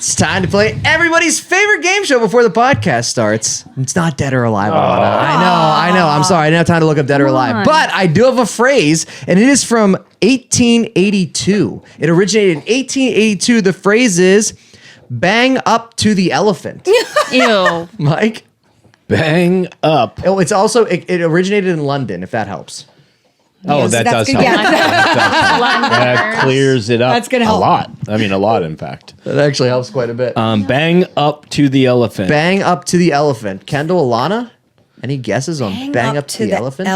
It's time to play everybody's favorite game show before the podcast starts. It's not Dead or Alive, Alana. I know. I'm sorry. I didn't have time to look up Dead or Alive. But I do have a phrase, and it is from 1882. It originated in 1882. The phrase is, bang up to the elephant. Ew. Mike? Bang up. Oh, it's also, it originated in London, if that helps. Oh, Yes, that that's does good. help. Yeah. That clears it up. That's gonna help. A lot. I mean, a lot, in fact. That actually helps quite a bit. Bang up to the elephant. Bang up to the elephant. Kendall, Alana, any guesses on bang up to the elephant?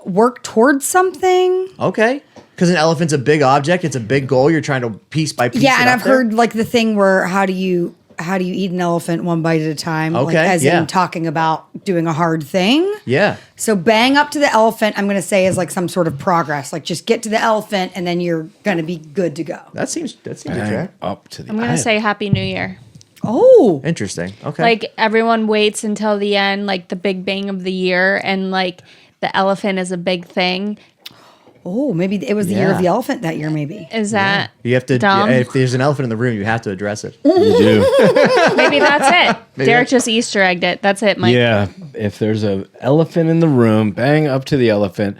Work towards something. Okay. Because an elephant's a big object. It's a big goal. You're trying to piece by piece. Yeah, and it up I've there. heard like the thing where how do you eat an elephant one bite at a time? Okay, Like, as yeah. in talking about doing a hard thing. Yeah. So bang up to the elephant, I'm going to say is like some sort of progress. Like just get to the elephant and then you're going to be good to go. That seems Bang okay. up to the I'm going to say Happy New Year. Oh. Interesting. Okay. Like everyone waits until the end, like the big bang of the year, and like the elephant is a big thing. Oh, maybe it was the year Yeah. of the elephant that year, maybe. Is that you have to. dumb? If there's an elephant in the room, you have to address it. You do. Maybe that's it. Derek just Easter egged it. That's it, Mike. Yeah. If there's an elephant in the room, bang up to the elephant.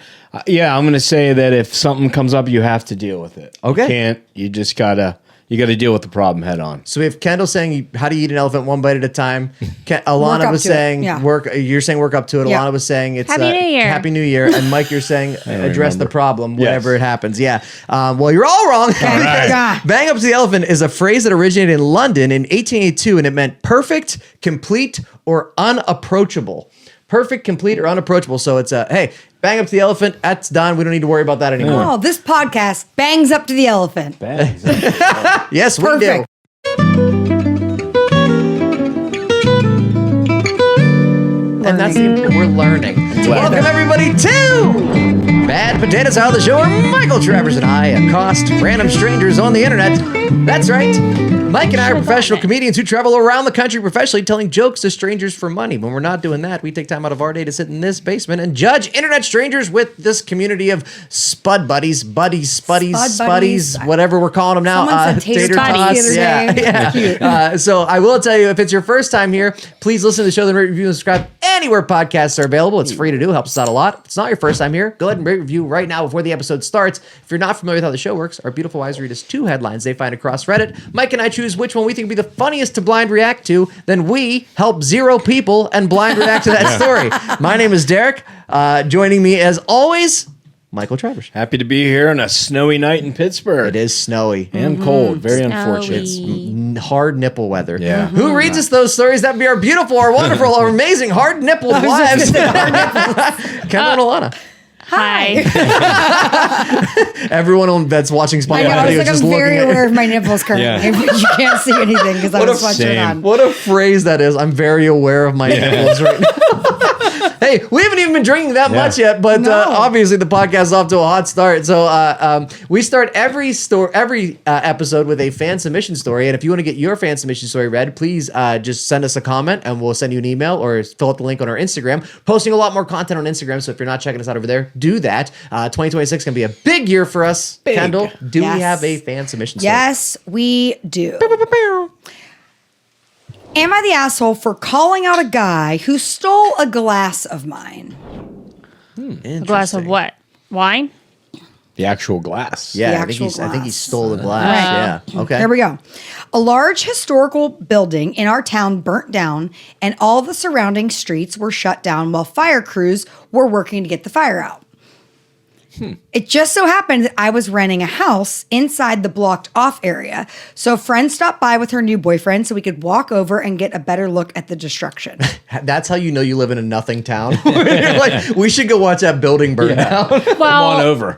Yeah, I'm going to say that if something comes up, you have to deal with it. Okay. You can't. You just got to. You got to deal with the problem head on. So we have Kendall saying, "How do you eat an elephant one bite at a time?" Work Alana up was to it. saying, Yeah. "Work." You're saying, "Work up to it." Yeah. Alana was saying, "It's Happy New Year. Happy New Year." And Mike, you're saying, "Address the remember. problem whenever Yes. it happens." Yeah. Well, you're all wrong. right. Bang up to the elephant is a phrase that originated in London in 1882, and it meant perfect, complete, or unapproachable. Perfect, complete, or unapproachable. So it's hey, bang up to the elephant. That's done. We don't need to worry about that anymore. Oh, this podcast bangs up to the elephant. Bang. Yes, we Perfect. do. And that's we're learning. Welcome everybody to Bad Potatoes, how the show where Michael Travers and I accost random strangers on the internet. That's right. Mike and I are professional comedians who travel around the country professionally telling jokes to strangers for money. When we're not doing that, we take time out of our day to sit in this basement and judge internet strangers with this community of spud buddies, spuddies, whatever we're calling them now. Someone said tater tots the other day. Yeah. Cute. So I will tell you, if it's your first time here, please listen to the show, then rate, review, and subscribe anywhere podcasts are available. It's free to do, helps us out a lot. If it's not your first time here, go ahead and rate, review right now before the episode starts. If you're not familiar with how the show works, our beautiful wives read us 2 headlines they find across Reddit. Mike and I choose which one we think would be the funniest to blind react to. Then we help 0 people and blind react to that story. My name is Derek. Joining me as always, Michael Travers. Happy to be here on a snowy night in Pittsburgh. It is snowy. And cold. Very Snowy. unfortunate. It's hard nipple weather. Yeah. Who reads us those stories? That'd be our beautiful, our wonderful, our amazing hard nipple wives. Kendall and Alana. Hi. Everyone that's watching I know, SpongeBob I was videos like, just I'm looking very at aware of my nipples currently, Yeah. but you can't see anything because I What have a a sweatshirt shame. on. What a phrase that is. I'm very aware of my nipples right now. Hey, we haven't even been drinking that much yet, but No. obviously the podcast is off to a hot start. So we start every episode with a fan submission story. And if you want to get your fan submission story read, please just send us a comment and we'll send you an email or fill out the link on our Instagram. Posting a lot more content on Instagram. So if you're not checking us out over there, do that. 2026 can be a big year for us. Kendall, do we Yes. have a fan submission story? Yes, we do. Am I the asshole for calling out a guy who stole a glass of mine? A glass of what? Wine? The actual glass. Yeah, The I think, actual I think he glass. stole the glass. Yeah. Okay. Here we go. A large historical building in our town burnt down, and all the surrounding streets were shut down while fire crews were working to get the fire out. It just so happened that I was renting a house inside the blocked off area. So a friend stopped by with her new boyfriend so we could walk over and get a better look at the destruction. That's how you know you live in a nothing town. You're like, we should go watch that building burn down. Come on Well, over.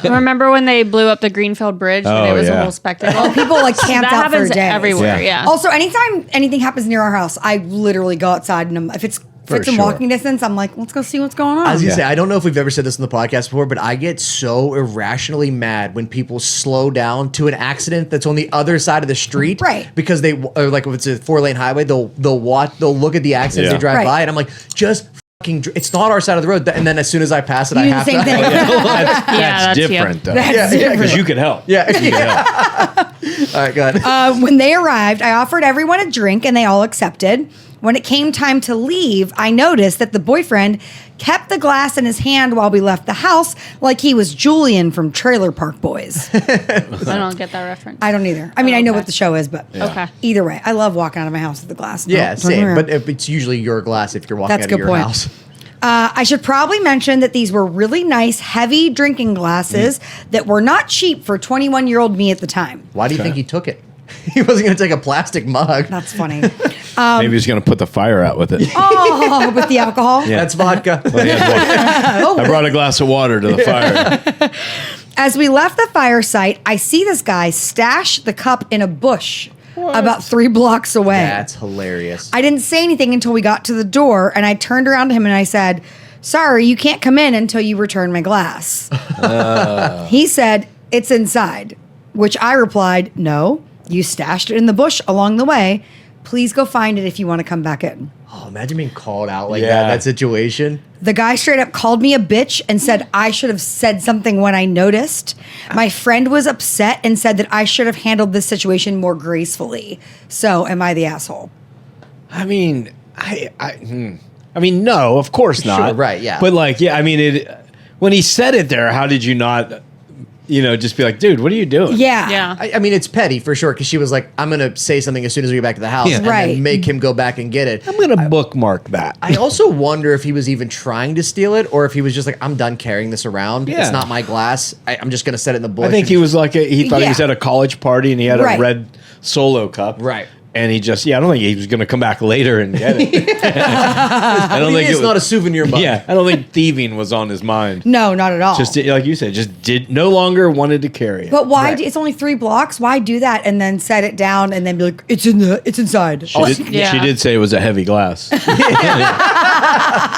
remember when they blew up the Greenfield Bridge and Oh, it was a yeah. whole spectacle? People like camped that out for happens days. everywhere. Yeah. Yeah. Also, anytime anything happens near our house, I literally go outside and if it's in sure. walking distance, I'm like, let's go see what's going on. I was gonna Yeah. say, I don't know if we've ever said this in the podcast before, but I get so irrationally mad when people slow down to an accident that's on the other side of the street, Right. Because they, or like if it's a 4-lane highway, they'll look at the accidents Yeah. they drive Right. by, and I'm like, just fucking, it's not our side of the road. And then as soon as I pass it, I You do the have same to. thing. Yeah, That's that's you. different, though. That's different. Because you could help. Yeah. You could help. All right, go ahead. When they arrived, I offered everyone a drink and they all accepted. When it came time to leave, I noticed that the boyfriend kept the glass in his hand while we left the house like he was Julian from Trailer Park Boys. I don't get that reference. I don't either. I mean, I know okay. what the show is, but Okay. either way, I love walking out of my house with the glass. Yeah, Don't same. worry. But it's usually your glass if you're walking That's out a of good your point. house. I should probably mention that these were really nice, heavy drinking glasses that were not cheap for 21-year-old me at the time. Why do you think he took it? He wasn't going to take a plastic mug. That's funny. Maybe he's going to put the fire out with it. Oh, with the alcohol? Yeah. That's vodka. I brought a glass of water to the fire. As we left the fire site, I see this guy stash the cup in a bush about 3 blocks away. That's hilarious. I didn't say anything until we got to the door, and I turned around to him and I said, "Sorry, you can't come in until you return my glass." He said, "It's inside," which I replied, "No, you stashed it in the bush along the way. Please go find it if you want to come back in." Oh, imagine being called out like Yeah. that situation. The guy straight up called me a bitch and said I should have said something when I noticed. My friend was upset and said that I should have handled this situation more gracefully. So, am I the asshole? I mean, I mean, no, of course not. Sure, right, yeah. But like, yeah, I mean, when he said it there, how did you not, just be like, dude, what are you doing? Yeah. Yeah. I mean, it's petty for sure because she was like, I'm going to say something as soon as we get back to the house Yeah. and Right. then make him go back and get it. I'm going to bookmark that. I also wonder if he was even trying to steal it or if he was just like, I'm done carrying this around. Yeah. It's not my glass. I'm just going to set it in the bush. I think he was like, he thought he was Yeah. at a college party and he had Right. a red Solo cup. Right. And he just, I don't think he was going to come back later and get it. I don't think it's it not a was, souvenir mug. yeah, I don't think thieving was on his mind. No, not at all. Just like you said, just did no longer wanted to carry it. But why? Right. It's only 3 blocks. Why do that and then set it down and then be like, it's inside. She did, Yeah. she did say it was a heavy glass.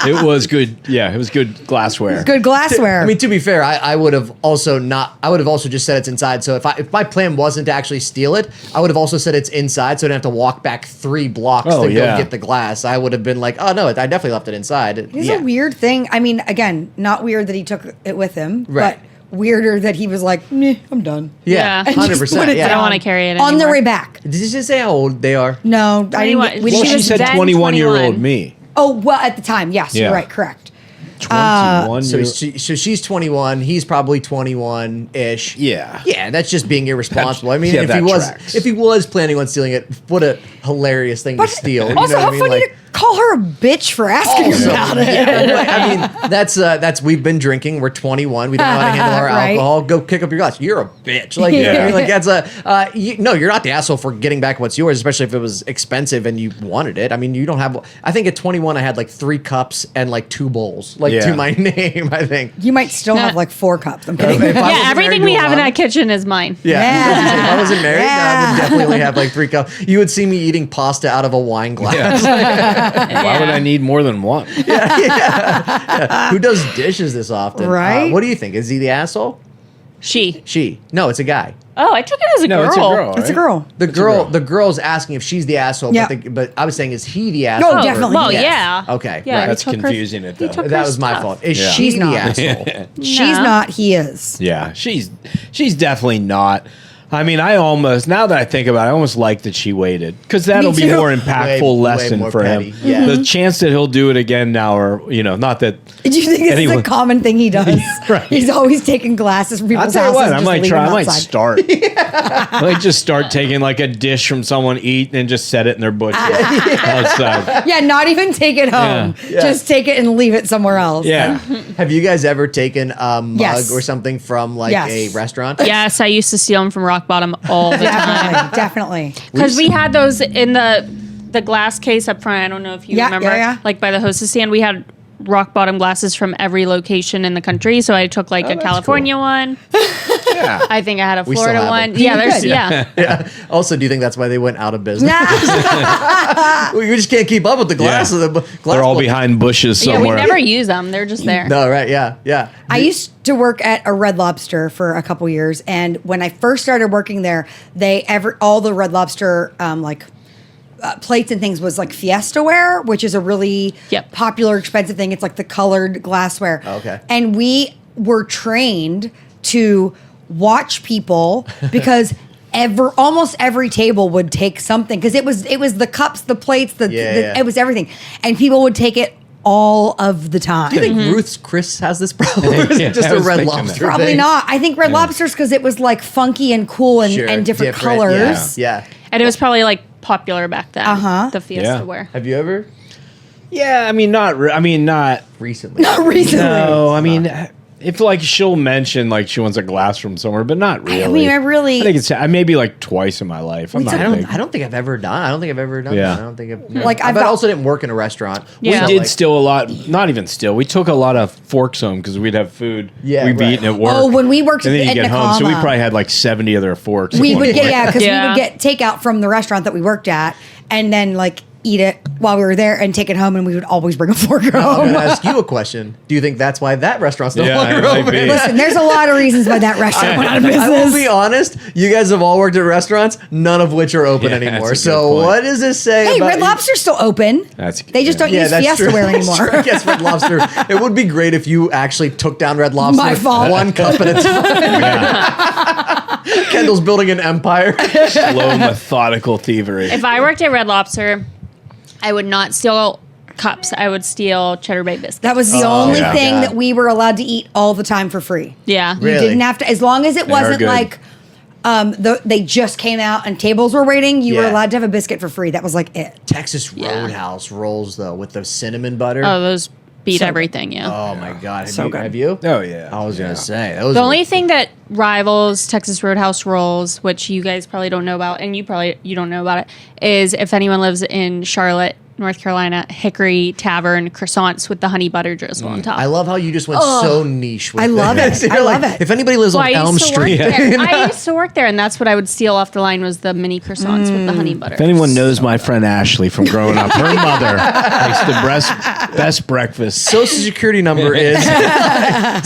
It was good. Yeah, it was good glassware. Good glassware. I mean, to be fair, I would have also just said it's inside. So if my plan wasn't to actually steal it, I would have also said it's inside, so I didn't have to walk back 3 blocks Oh, to yeah. go get the glass. I would have been like, oh no, I definitely left it inside. It's Yeah. a weird thing. I mean, again, not weird that he took it with him, Right. but weirder that he was like, "Meh, I'm done." Yeah, Yeah. And just 100%. put it I don't Yeah. want to carry it On the anymore. way back. Did you just say how old they are? No, I didn't. 21. We Well, didn't she was said then 21-year-old 21. me. oh, well, at the time, yes, Yeah. you're right, correct. 21 So, years. so she's 21. He's probably 21 ish. Yeah. Yeah, that's just being irresponsible. I mean, Yeah, if that he was tracks. planning on stealing it, what a hilarious thing But to steal. You also, know what how I mean? funny Like, to call her a bitch for asking also, about it. yeah, like, I mean, that's we've been drinking. We're 21. We don't know how to handle our Right. alcohol. Go kick up your glass. You're a bitch. Like, you know what I mean? Like that's no, you're not the asshole for getting back what's yours, especially if it was expensive and you wanted it. I mean, you don't have. I think at 21, I had like 3 cups and like 2 bowls, like Yeah. to my name. I think. You might still have like 4 cups. I'm kidding. If I Yeah, wasn't everything married we to a have in mom- that kitchen is mine. Yeah. Yeah. If I wasn't married, I Yeah. would definitely have like 3 cups. You would see me eating pasta out of a wine glass. Why would I need more than one? Who does dishes this often? Right? What do you think? Is he the asshole? She. She. No, it's a guy. Oh, I took it as a No, girl. it's a girl. It's a right? girl. The girl's asking if she's the asshole, Yeah. but I was saying, is he the asshole? No, definitely. Well, Yes. yeah. Okay, Yeah, right. he That's took her- confusing it, he though. took her That was my stuff. fault. Is Yeah. she She's the not. asshole? She's No. not. He is. Yeah, she's definitely not. I mean, now that I think about it, I almost like that she waited because that'll be too. more impactful Way lesson more for petty. him. Yeah. The chance that he'll do it again now, or not that. Do you think this is Anyone- a common thing he does? Right. He's always taking glasses from I'll people's tell you houses. what, and I just might leaving try. I them might outside. start. I might just start taking like a dish from someone eat and just set it in their bush outside. Yeah, not even take it home. Yeah. Just take it and leave it somewhere else. Yeah. Have you guys ever taken a mug Yes. or something from like Yes. a restaurant? Yes, I used to steal them from Rock Bottom all the time. Definitely. Definitely. Because we had those in the glass case up front. I don't know if you Yeah, remember. yeah. Like by the hostess stand, we had Rock Bottom glasses from every location in the country. So I took like a that's California one. Yeah. I think I had a still Florida have one. them. Yeah, there's Good. yeah. Yeah. Also, do you think that's why they went out of business? Nah. Well, you just can't keep up with the glass of the glass. They're all book. behind bushes Yeah, we somewhere. never use them. They're just there. No, right? Yeah, yeah. I used to work at a Red Lobster for a couple years, and when I first started working there, all the Red Lobster plates and things was like Fiesta ware, which is a really Yep. popular, expensive thing. It's like the colored glassware. Okay. And we were trained to watch people because almost every table would take something because it was the cups, the plates, it was everything, and people would take it all of the time. Do you think Ruth's Chris has this problem? Or is it just I a was Red thinking Lobster that. Probably thing? not. I think Red Lobster's because it was like funky and cool and, Sure, and different colors. Yeah. And it was probably like popular back then. The Fiesta Yeah. wear. Have you ever Yeah, I mean, not recently? Not recently. No, I mean, if like she'll mention like she wants a glass from somewhere, but not really. I mean, I think it's maybe like twice in my life. I'm not big. I don't think I've ever done. I don't think I've ever done Yeah. that. I don't think I've Like, I've but I got- also didn't work in a restaurant. Yeah. We So, did like, steal a lot. Not even steal. We took a lot of forks home because we'd have food. Yeah, we'd be right. eating at work. Oh, when we worked and then you at get home, so we Nakama. probably had like 70 other forks. We at one would get point. because we Yeah. would get takeout from the restaurant that we worked at, and then like eat it while we were there and take it home, and we would always bring a fork I'm home. going to ask you a question. Do you think that's why that restaurant's no Yeah, longer it might open? be. Listen, there's a lot of reasons why that restaurant went out of I will be business. honest. You guys have all worked at restaurants, none of which are open Yeah, anymore. that's a good So point. what does this say Hey, about Red Lobster's still open. They just don't use that's Fiesta true. ware That's anymore. true. Yes, Red Lobster. It would be great if you actually took down Red Lobster My fault. one cup at a time. Kendall's building an empire. Slow, methodical thievery. If I worked at Red Lobster, I would not steal cups. I would steal Cheddar Bay biscuits. That was the only yeah. thing God. that we were allowed to eat all the time for free. yeah. You Really? didn't have to, as long as it They are wasn't good. like they just came out and tables were waiting. You were Yeah. allowed to have a biscuit for free. That was like it. Texas Yeah. Roadhouse rolls though with the cinnamon butter. Oh, those beat So everything. Yeah. Oh my god! Have So you? good. Have you? Oh, yeah. I was gonna Yeah. say those. The were- only thing that rivals Texas Roadhouse rolls, which you guys probably don't know about, and you don't know about it, is if anyone lives in Charlotte, North Carolina, Hickory Tavern croissants with the honey butter drizzle on top. I love how you just went so niche. With I love this. it. You're I like, love it. If anybody lives Well, on I Elm used to work Street, there. I used to work there, and that's what I would steal off the line was the mini croissants with the honey butter. If anyone knows my friend Ashley from growing up, her mother makes the best breakfast. Social Security number is.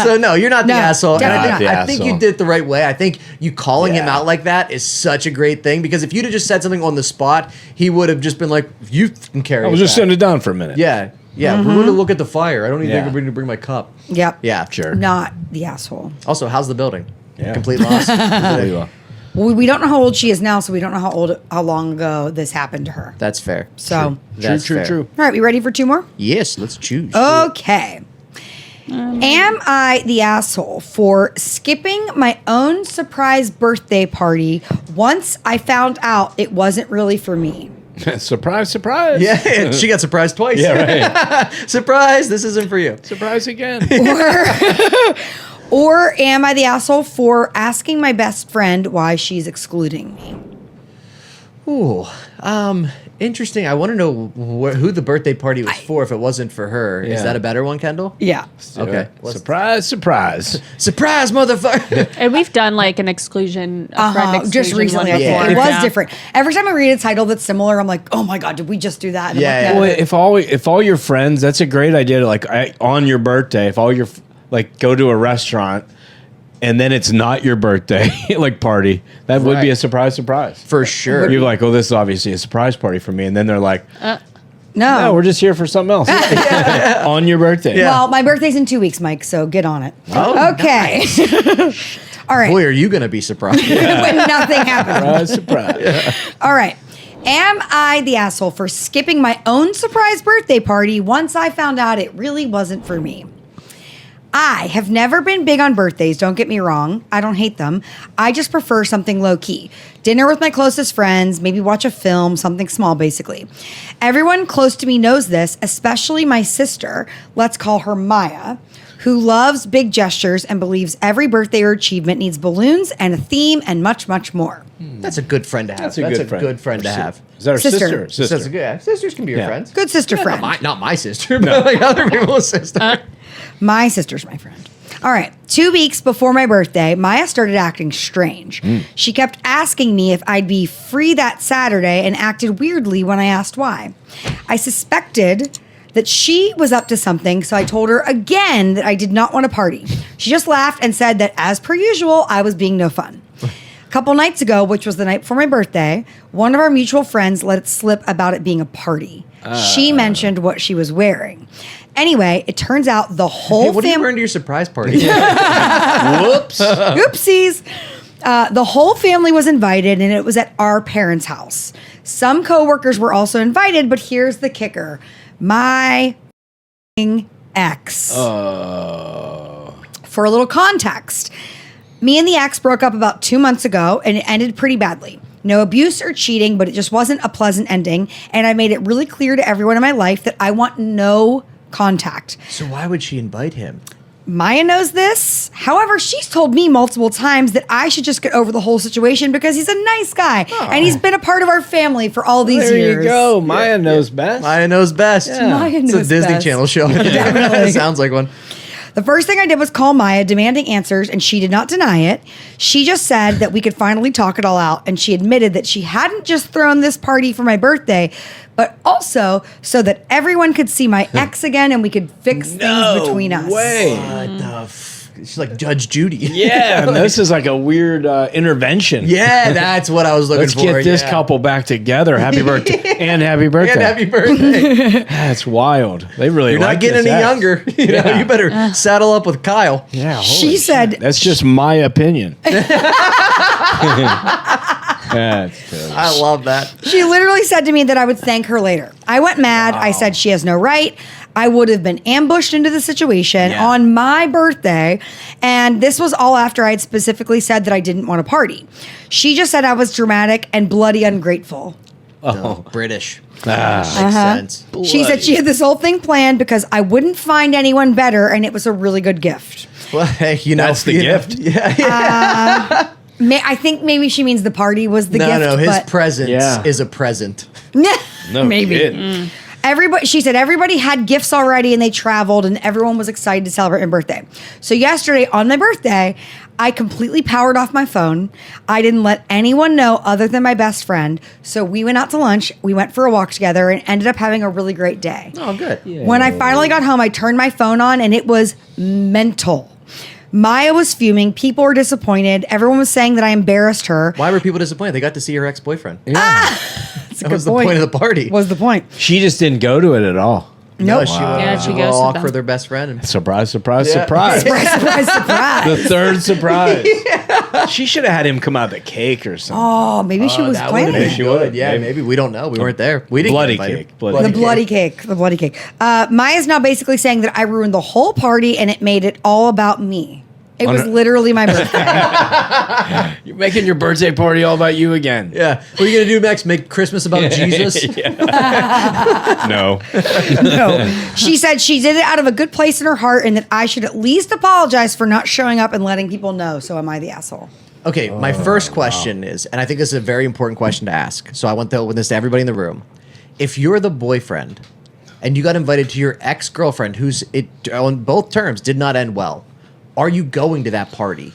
So no, you're not the No, asshole. And definitely not. I think The you asshole. did it the right way. I think you calling him Yeah. out like that is such a great thing because if you'd have just said something on the spot, he would have just been like, "You can carry." I was it just back." sitting it down for a minute. Yeah, yeah. We're going to look at the fire. I don't even Yeah. think I'm going to bring my cup. Yep. Yeah, Sure. Not the asshole. Also, how's the building? Yeah. Complete loss. Unbelievable. We don't know how old she is now, so we don't know how long ago this happened to her. That's fair. So, That's fair. True. all right, we ready for two more? Yes, let's choose. Okay. Am I the asshole for skipping my own surprise birthday party once I found out it wasn't really for me? Surprise, surprise. Yeah, she got surprised twice. Yeah, right. Surprise! This isn't for you. Surprise again. Or am I the asshole for asking my best friend why she's excluding me? Ooh, interesting. I want to know who the birthday party was for. If it wasn't for her, is Yeah. that a better one, Kendall? Yeah. Okay. What's- Surprise, surprise. Surprise, motherfucker! And we've done like an exclusion, a friend exclusion Just recently, I one think. before. It was Yeah. different. Every time I read a title that's similar, I'm like, oh my God, did we just do that? And I'm Yeah, like, yeah. no. Well, if all your friends, that's a great idea to like on your birthday, if all your like go to a restaurant and then it's not your birthday like party, that would be Right. a surprise. For sure. You're like, oh, this is obviously a surprise party for me, and then they're like, No. no, we're just here for something else on your birthday. Yeah. Well, my birthday's in 2 weeks, Mike, so get on it. Oh, Okay. All right. Boy, are you gonna be surprised? When nothing happens. Surprise. All right. Am I the asshole for skipping my own surprise birthday party once I found out it really wasn't for me? I have never been big on birthdays, don't get me wrong. I don't hate them. I just prefer something low key. Dinner with my closest friends, maybe watch a film, something small basically. Everyone close to me knows this, especially my sister, let's call her Maya, who loves big gestures and believes every birthday or achievement needs balloons and a theme and much, much more. That's a good friend to have. That's a good friend. to have. Is that her Sister. sister? That's a good. Yeah, sisters can be your Yeah. friends. Good sister friend. Not my sister, but like other people's sister. My sister's my friend. All right. 2 weeks before my birthday, Maya started acting strange. She kept asking me if I'd be free that Saturday and acted weirdly when I asked why. I suspected that she was up to something, so I told her again that I did not want to party. She just laughed and said that, as per usual, I was being no fun. A couple nights ago, which was the night before my birthday, one of our mutual friends let it slip about it being a party. She mentioned what she was wearing. Anyway, it turns out the Hey, whole what are you family. wearing to your surprise party? Whoops. Oopsies. The whole family was invited, and it was at our parents' house. Some coworkers were also invited, but here's the kicker: my ex. For a little context, me and the ex broke up about 2 months ago, and it ended pretty badly. No abuse or cheating, but it just wasn't a pleasant ending. And I made it really clear to everyone in my life that I want no contact. So why would she invite him? Maya knows this. However, she's told me multiple times that I should just get over the whole situation because he's a nice guy. And he's been a part of our family for all these There years. you go. Maya knows best. Maya knows best. Maya It's knows a Disney best. Channel show. Definitely. Sounds like one. The first thing I did was call Maya demanding answers, and she did not deny it. She just said that we could finally talk it all out, and she admitted that she hadn't just thrown this party for my birthday, but also so that everyone could see my ex again and we could fix things between us. Way. What the She's like Judge Judy. Yeah, and this is like a weird intervention. Yeah, that's what I was looking Let's for. get this yeah. couple back together. Happy birthday and happy birthday. And happy birthday. That's wild. They really You're like not getting this any ex. younger. You know, you better saddle up with Kyle. Yeah, holy She shit. said- That's just my opinion. That's terrible. I love that. She literally said to me that I would thank her later. I went mad. I said she has no right. I would have been ambushed into the situation Yeah. on my birthday. And this was all after I had specifically said that I didn't want to party. She just said I was dramatic and bloody ungrateful. Oh, British. Ah. Makes sense. She said she had this whole thing planned because I wouldn't find anyone better and it was a really good gift. Well, hey, you know, That's the you know, gift. Yeah. I think maybe she means the party was the gift. No, his but presence Yeah. is a present. No maybe. kidding. Everybody, she said everybody had gifts already and they traveled and everyone was excited to celebrate my birthday. So yesterday on my birthday, I completely powered off my phone. I didn't let anyone know other than my best friend. So we went out to lunch. We went for a walk together and ended up having a really great day. Oh, good. When I finally got home, I turned my phone on and it was mental. Maya was fuming. People were disappointed. Everyone was saying that I embarrassed her. Why were people disappointed? They got to see her ex-boyfriend. That's a That good was the point of the party. Was the point. She just didn't go to it at all. No, Nope. she Yeah, she will goes to walk them. for their best friend. And Surprise, surprise, Yeah. surprise. Surprise, surprise, surprise. The third surprise. She should have had him come out the cake or something. Oh, maybe she was that planning. would've She been would. good. Yeah, Maybe. maybe. We don't know. We weren't there. We didn't Bloody get invited. cake. Bloody The bloody cake. The bloody cake. Maya's now basically saying that I ruined the whole party and it made it all about me. It was literally my birthday. You're making your birthday party all about you again. Yeah. What are you going to do next? Make Christmas about Jesus? No. No. She said she did it out of a good place in her heart and that I should at least apologize for not showing up and letting people know. So am I the asshole? Okay, my first question is, and I think this is a very important question to ask. So I want to open this to everybody in the room. If you're the boyfriend and you got invited to your ex-girlfriend who's on both terms did not end well, are you going to that party?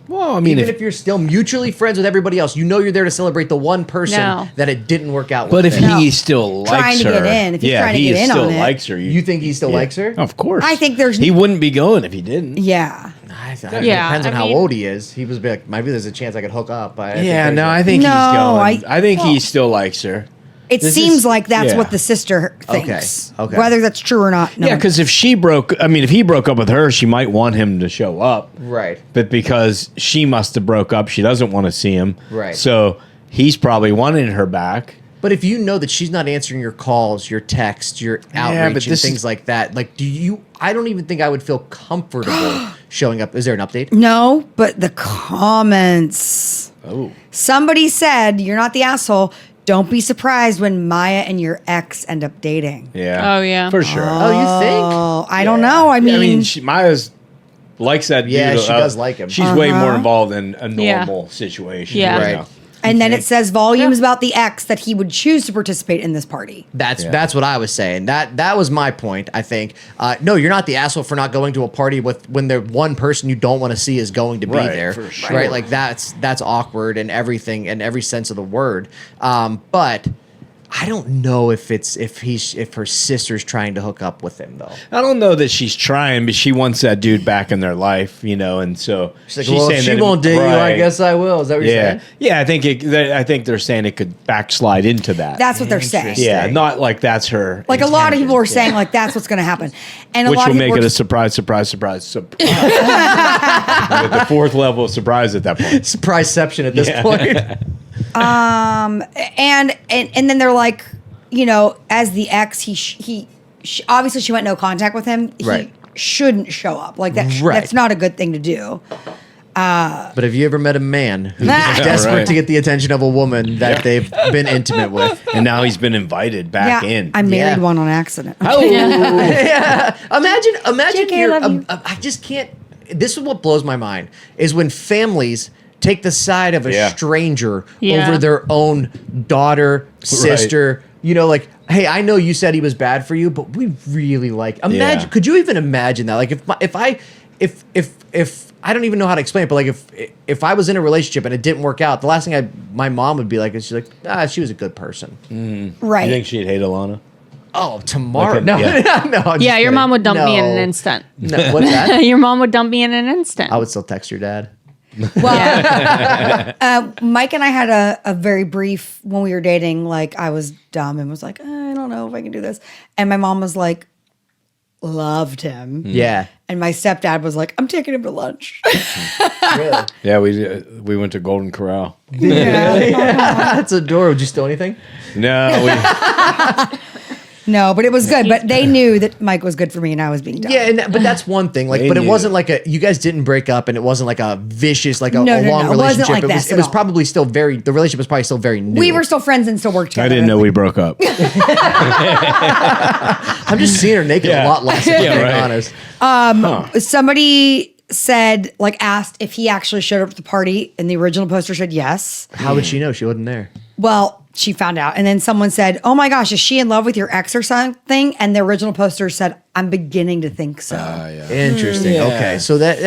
Well, I mean, Even if you're still mutually friends with everybody else, you know you're there to celebrate the one person No. that it didn't work out but with. if No. he still likes Trying to her, get in. If he's yeah, trying to he get in still on it. likes her. you think he still likes her? Of course. I think there's- he wouldn't be going if he didn't. Yeah. It Yeah, depends on I how mean- old he is. He was like, maybe there's a chance I could hook up. But I think No, he's going. I- I think well- he still likes her. It This seems is- like that's yeah. what the sister thinks. Okay. Whether that's true or not. No. Yeah, because if he broke up with her, she might want him to show up. Right. But because she must have broke up, she doesn't want to see him. Right. So he's probably wanting her back. But if you know that she's not answering your calls, your texts, your outreach, but and this things is- like that, like, I don't even think I would feel comfortable showing up. Is there an update? No, but the comments. Oh. Somebody said, "You're not the asshole. Don't be surprised when Maya and your ex end up dating." Yeah. Oh, yeah. For sure. Oh, you think? Oh, I don't know. I mean, Maya's likes that dude. Yeah, she does like him. She's way more involved in a Yeah. normal situation. Yeah. Right. know. and then it says volumes about the ex that he would choose to participate in this party. That's what I was saying. That was my point. I think. No, you're not the asshole for not going to a party when the one person you don't want to see is going to be Right, there. for sure. Right, like that's awkward and everything in every sense of the word. But I don't know if her sister's trying to hook up with him though. I don't know that she's trying, but she wants that dude back in their life, and so She's like, well, if she won't date you, I guess I will. Is that what you're saying? Yeah. I think they're saying it could backslide into that. That's what they're saying. Yeah, not like that's her. Like a lot of people are saying, like that's what's going to happen, and Which a lot will of make people it a surprise. At the fourth level of surprise at that point. Surpriseception at this point. and then they're like, as the ex, she obviously she went no contact with him. Right. He shouldn't show up like that. Right. That's not a good thing to do. But have you ever met a man who's desperate right. to get the attention of a woman that they've been intimate with? And now he's been invited back in. I married Yeah. one on accident. Yeah. Imagine JK, I love you. I just can't. This is what blows my mind is when families take the side of a Yeah. stranger Yeah. over their own daughter, sister. Like, hey, I know you said he was bad for you, but we really like. Imagine. Yeah. Could you even imagine that? Like, if I don't even know how to explain it, but like if I was in a relationship and it didn't work out, the last thing my mom would be like is she's like, she was a good person. Right. You think she'd hate Alana? Oh, tomorrow? Like No, yeah. no. I'm just Yeah, your kidding. mom would dump me in an No. instant. No, what's that? Your mom would dump me in an instant. I would still text your dad. Yeah. Mike and I had a very brief when we were dating. Like I was dumb and was like, I don't know if I can do this, and my mom was like, loved him. Yeah. And my stepdad was like, I'm taking him to lunch. Really? Yeah, we went to Golden Corral. That's adorable. Did you steal anything? No, No, but it was good. But they knew that Mike was good for me and I was being dumb. Yeah, but that's one thing. Like, They but it knew. wasn't like you guys didn't break up, and it wasn't like a vicious, like a No, long it wasn't relationship. like this it at was all. probably still the relationship was probably still very new. We were still friends and still worked together. I didn't know we broke up. I'm just seeing her naked a Yeah. lot less. If Yeah, I'm being right. honest. Somebody said, like, asked if he actually showed up at the party, and the original poster said yes. How would she know she wasn't there? Well, she found out. And then someone said, oh my gosh, is she in love with your ex or something? And the original poster said, I'm beginning to think so. Interesting. Yeah.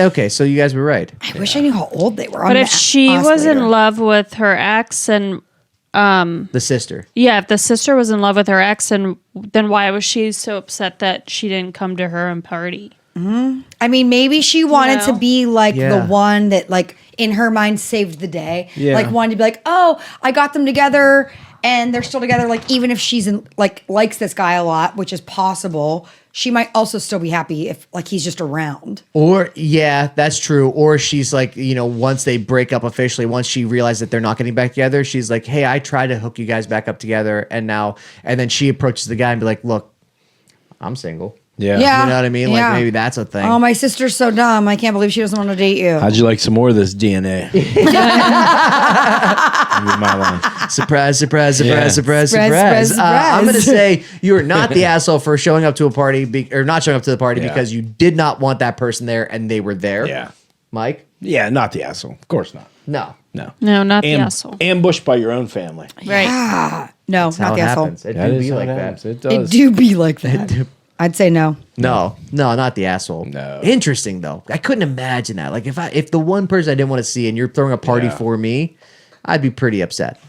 Okay, so you guys were right. I wish I knew how old they were. But if she was in love with her ex and The sister. if the sister was in love with her ex, and then why was she so upset that she didn't come to her and party? I mean, maybe she wanted to know? be like Yeah. the one that, like, in her mind saved the day. Yeah. Like, wanted to be like, oh, I got them together and they're still together. Like, even if she's in, like, likes this guy a lot, which is possible, she might also still be happy if, like, he's just around. Or that's true. Or she's like, once they break up officially, once she realized that they're not getting back together, she's like, hey, I tried to hook you guys back up together, and then she approaches the guy and be like, look, I'm single. Yeah. Yeah. You know what I mean? Yeah. Like maybe that's a thing. Oh, my sister's so dumb. I can't believe she doesn't want to date you. How'd you like some more of this DNA? My line. Surprise, surprise, surprise, Yeah. surprise, Surprise, surprise. surprise, I'm going to surprise. say you are not the asshole for showing up to a party or not showing up to the party Yeah. because you did not want that person there and they were there. Yeah. Mike? Yeah, not the asshole. Of course not. No. No. No, not the asshole. Ambushed by your own family. Right. No, That's how not it the asshole. happens. It That do is be how like it that. happens. It It does. do be like that. I'd say no. No, not the asshole. No. Interesting though. I couldn't imagine that. Like if the one person I didn't want to see and you're throwing a party Yeah. for me, I'd be pretty upset.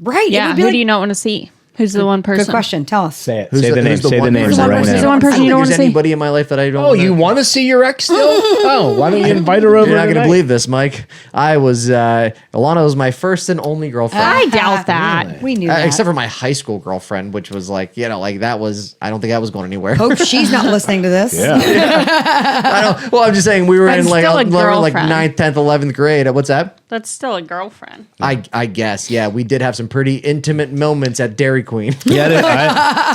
Right. Yeah. Who do you not want to see? Who's the one person? Good question. Tell us. Say it. Who's Say the name. who's Say the one name person- right Who's the now. one person you don't There's want to see? anybody in my life that I don't. Oh, you want to see your ex still? Oh, why don't you invite her over? You're not going to tonight? believe this, Mike. I was Alana was my first and only girlfriend. I doubt that. We knew that. Except for my high school girlfriend, which was like, like that was, I don't think that was going anywhere. Hope she's not listening to this. Yeah. I don't, well, I'm just saying we were But in like, still a like girlfriend. 9th, 10th, 11th grade. What's that? That's still a girlfriend. I guess. Yeah, we did have some pretty intimate moments at Dairy Queen. Yeah,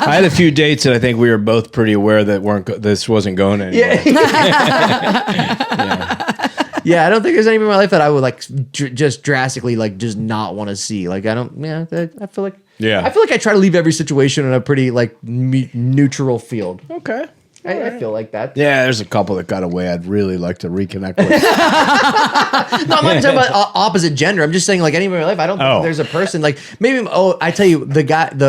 I had a few dates that I think we were both pretty aware that this wasn't going anywhere. Yeah, I don't think there's anybody in my life that I would like just drastically like just not want to see. Like I don't. Yeah, I feel like. Yeah. I feel like I try to leave every situation in a pretty like neutral field. Okay. I feel like that. Yeah, there's a couple that got away. I'd really like to reconnect with. No, I'm not talking about opposite gender. I'm just saying like anybody in my life. I don't think there's a person like maybe. Oh, I tell you,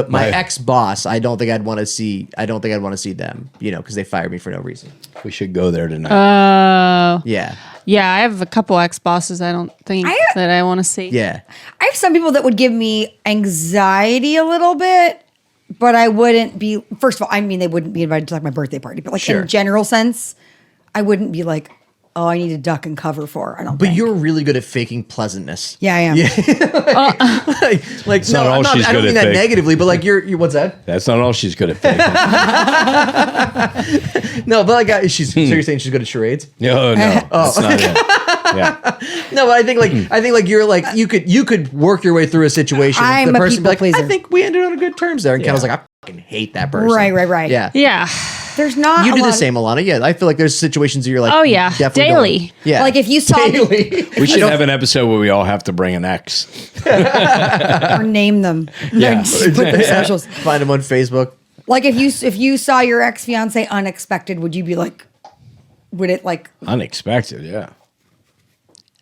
my ex boss. I don't think I'd want to see. I don't think I'd want to see them. Because they fired me for no reason. We should go there tonight. Yeah. Yeah, I have a couple ex bosses I don't think that I want to see. Yeah. I have some people that would give me anxiety a little bit. but I wouldn't be. First of all, I mean, they wouldn't be invited to like my birthday party, but like Sure. in general sense, I wouldn't be like, oh, I need to duck and cover for. I don't. But think. you're really good at faking pleasantness. Yeah, I am. Like not all she's I don't good mean at that fake. negatively, but like you're what's that? That's not all she's good at faking. No, but like so you're saying she's good at charades? No, that's not it. Yeah. No, but I think like you're like you could work your way through a situation. I'm the a person be like, people pleaser. I think we ended on good terms there, and Kendall's like, I fucking hate that person. Right. Yeah. Yeah. There's not. You a do lot the of- same, Alana. Yeah, I feel like there's situations where you're like, Oh, yeah. definitely Daily. don't. Yeah, Like if you saw daily. We should have an episode where we all have to bring an ex. or name them. Yeah. Just put their socials. Find them on Facebook. Like if you saw your ex fiance unexpected, would you be like? Would it like? Unexpected, yeah.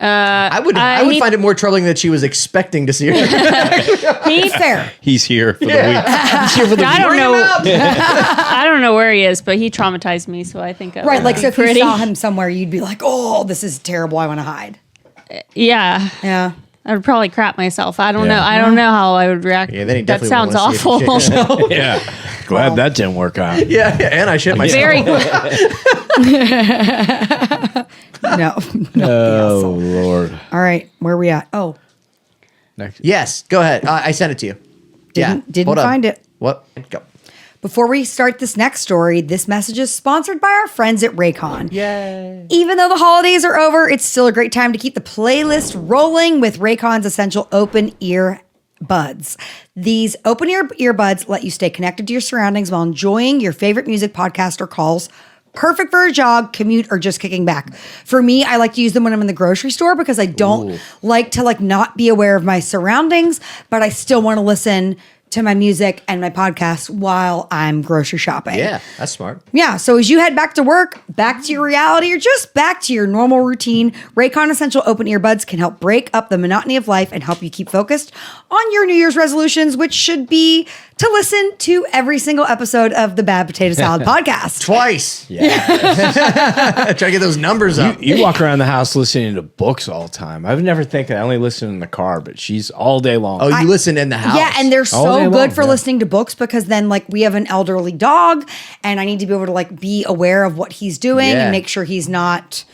I would find it more troubling that she was expecting to see her. Fair. He's here for the week. He's here for the I don't Bring him know. out. I don't know where he is, but he traumatized me, so I think Right. Like so, if pretty. you saw him somewhere, you'd be like, "Oh, this is terrible. I want to hide." Yeah. Yeah. I would probably crap myself. I don't Yeah. know. I don't know how I would react. Yeah, then he that definitely sounds won't wanna see awful. if you shit yourself. Yeah. Glad that didn't work out. Yeah, and I shit myself. Very No. Oh, Lord. All right. Where are we at? Oh, Next. Yes, go ahead. I sent it to you. Didn't Hold on. find it. What? Go. before we start this next story, this message is sponsored by our friends at Raycon. Yay. Even though the holidays are over, it's still a great time to keep the playlist rolling with Raycon's essential open ear buds. These open ear earbuds let you stay connected to your surroundings while enjoying your favorite music, podcast, or calls. Perfect for a jog, commute, or just kicking back. For me, I like to use them when I'm in the grocery store because I don't like to not be aware of my surroundings, but I still want to listen to my music and my podcast while I'm grocery shopping. Yeah, that's smart. Yeah, so as you head back to work, back to your reality, or just back to your normal routine, Raycon Essential Open Earbuds can help break up the monotony of life and help you keep focused on your New Year's resolutions, which should be to listen to every single episode of the Bad Potato Salad podcast. Twice. Yeah. Try to get those numbers up. You walk around the house listening to books all the time. I've never think I only listen in the car, but she's all day long. Oh, you listen in the house. Yeah, and they're All day so good long, for yeah. listening to books because then we have an elderly dog and I need to be able to be aware of what he's doing Yeah. and make sure he's not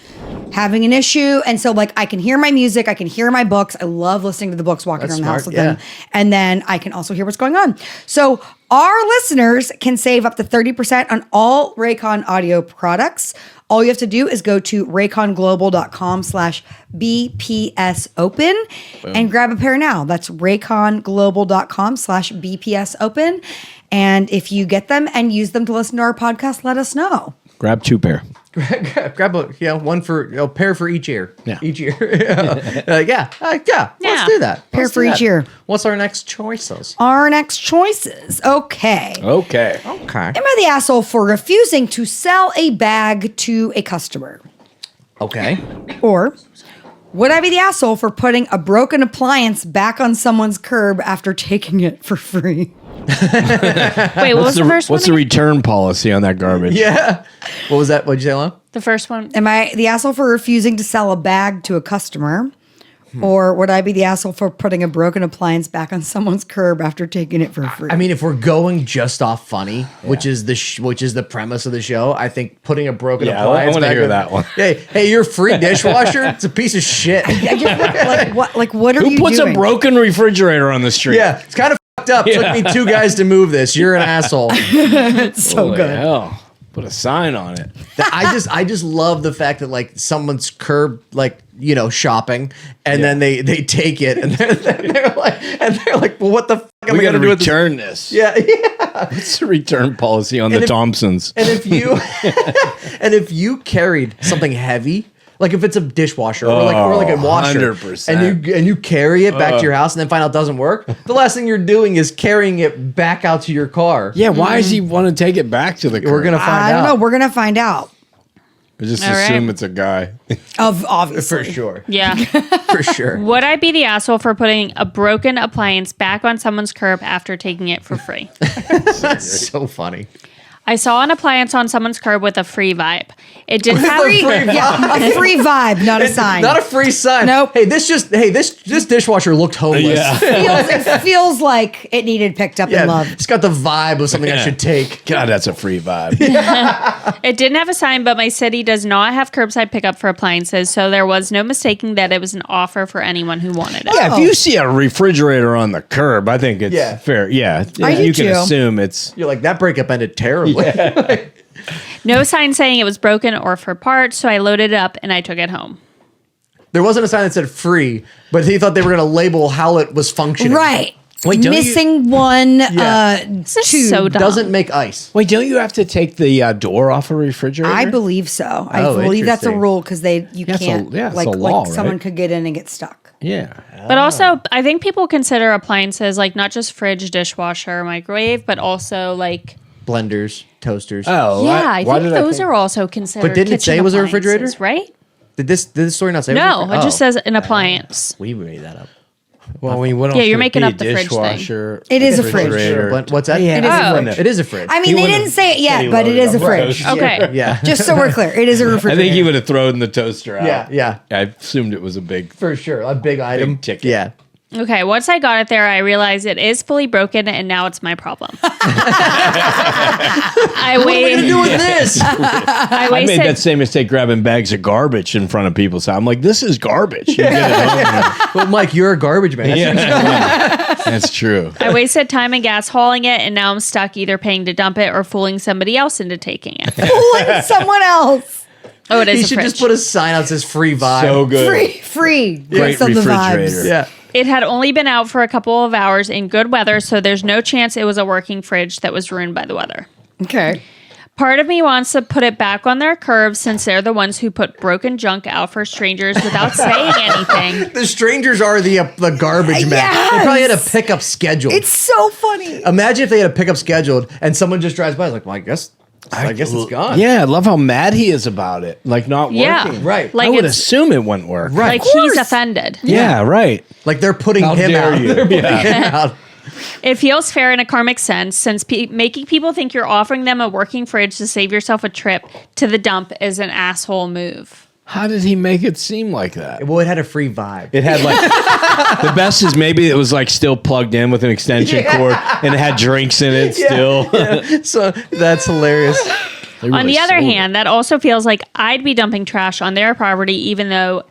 having an issue. And so I can hear my music, I can hear my books. I love listening to the books walking That's around the house smart, with them. yeah. And then I can also hear what's going on. So our listeners can save up to 30% on all Raycon audio products. All you have to do is go to rayconglobal.com/BPSopen and grab a pair now. That's rayconglobal.com/BPSopen. And if you get them and use them to listen to our podcast, let us know. Grab 2 pair. Grab one for a pair for each ear. Yeah. Each ear. Yeah. Let's do that. Pair Let's for do each that. ear. What's our next choices? Our next choices. Okay. Okay. Okay. Am I the asshole for refusing to sell a bag to a customer? Okay. Or would I be the asshole for putting a broken appliance back on someone's curb after taking it for free? Wait, what was the first What's the one? return policy on that garbage? Yeah. What was that? What'd you say, Alana? The first one. Am I the asshole for refusing to sell a bag to a customer? Or would I be the asshole for putting a broken appliance back on someone's curb after taking it for free? I mean, if we're going just off funny, which is the premise of the show, I think putting a broken Yeah, I appliance wanna back hear on- that one. Hey, your free dishwasher? It's a piece of shit. I just, what are Who you puts doing? a broken refrigerator on the street? Yeah, it's kind of fucked up. Yeah. Took me 2 guys to move this. You're an asshole. So Holy good. hell. Put a sign on it. I just love the fact that someone's curb shopping and then they take it and they're like, well, what the fuck am I We got gonna to do with this? return this. Yeah. What's the return policy on the if- Thompsons? And if you carried something heavy, like if it's a dishwasher or like a washer, 100%. and you carry it back to your house and then find out it doesn't work, the last thing you're doing is carrying it back out to your car. Yeah, why does he want to take it back to the curb? We're gonna find I don't out. know. We're going to find out. I just All assume right. it's a guy. Obviously. For sure. Yeah. For sure. Would I be the asshole for putting a broken appliance back on someone's curb after taking it for free? That's so funny. I saw an appliance on someone's curb with a free vibe. It didn't have A free vibe, not a sign. Not a free sign. Nope. Hey, this dishwasher looked homeless. Yeah. it feels like it needed picked up Yeah, and loved. it's got the vibe of something I should take. God, that's a free vibe. It didn't have a sign, but my city does not have curbside pickup for appliances, so there was no mistaking that it was an offer for anyone who wanted it. Yeah, if you see a refrigerator on the curb, I think it's fair. Yeah, I do you can too. assume it's. You're like, that breakup ended terribly. No sign saying it was broken or for parts, so I loaded it up and I took it home. There wasn't a sign that said free, but he thought they were going to label how it was functioning. Right. Wait, don't Missing one This is tube. so dumb. Doesn't make ice. Wait, don't you have to take the door off a refrigerator? I believe so. I Oh, believe that's a interesting. rule because you it's a- can't yeah, it's like a law, someone right? could get in and get stuck. Yeah. But also, I think people consider appliances like not just fridge, dishwasher, microwave, but also like Blenders, toasters. Oh, I why think did those are also considered. But didn't it say kitchen it was a refrigerator? appliances, right? Did this story not say? No, was it just says an appliance. we made that up. Well, I mean, what else Yeah, you're could it making be? up the fridge thing. Dishwasher, It is a fridge. refrigerator. What's that? Yeah, It is a wouldn't fridge. It is a fridge. I mean, He they wouldn't didn't say it said yet, he but it loaded is a up fridge. roast. Okay. Yeah. Just so we're clear, it is a I refrigerator. think he would have thrown the toaster out. Yeah. I assumed it was a big. For sure. A big item. ticket. Yeah. Okay, once I got it there, I realized it is fully broken, and now it's my problem. I What are we going to do with this? I I made wasted. that same mistake grabbing bags of garbage in front of people's house. I'm like, this is garbage. You get it home. Well, Mike, you're a garbage man. Yeah. That's true. I wasted time and gas hauling it, and now I'm stuck either paying to dump it or fooling somebody else into taking it. Fooling someone else. Oh, it is He a should fridge. just put a sign out that says free vibe. So good. Free. Great Based on the vibes. refrigerator. Yeah. It had only been out for a couple of hours in good weather, so there's no chance it was a working fridge that was ruined by the weather. Okay. Part of me wants to put it back on their curb since they're the ones who put broken junk out for strangers without saying anything. The strangers are the garbage men. Yes. They probably had a pickup scheduled. It's so funny. Imagine if they had a pickup scheduled and someone just drives by. Like, well, I guess it's gone. Yeah, I love how mad he is about it. Like not Yeah. working. Right. I Like would it's assume it wouldn't work. Right. like Of he's course. offended. Yeah, right. Like they're putting How him dare out. you. They're putting Yeah. him out. It feels fair in a karmic sense since making people think you're offering them a working fridge to save yourself a trip to the dump is an asshole move. How did he make it seem like that? Well, it had a free vibe. It had like the best is maybe it was like still plugged in with an extension cord and it had drinks in it still. So that's hilarious. They On really the other sold it. hand, that also feels like I'd be dumping trash on their property even though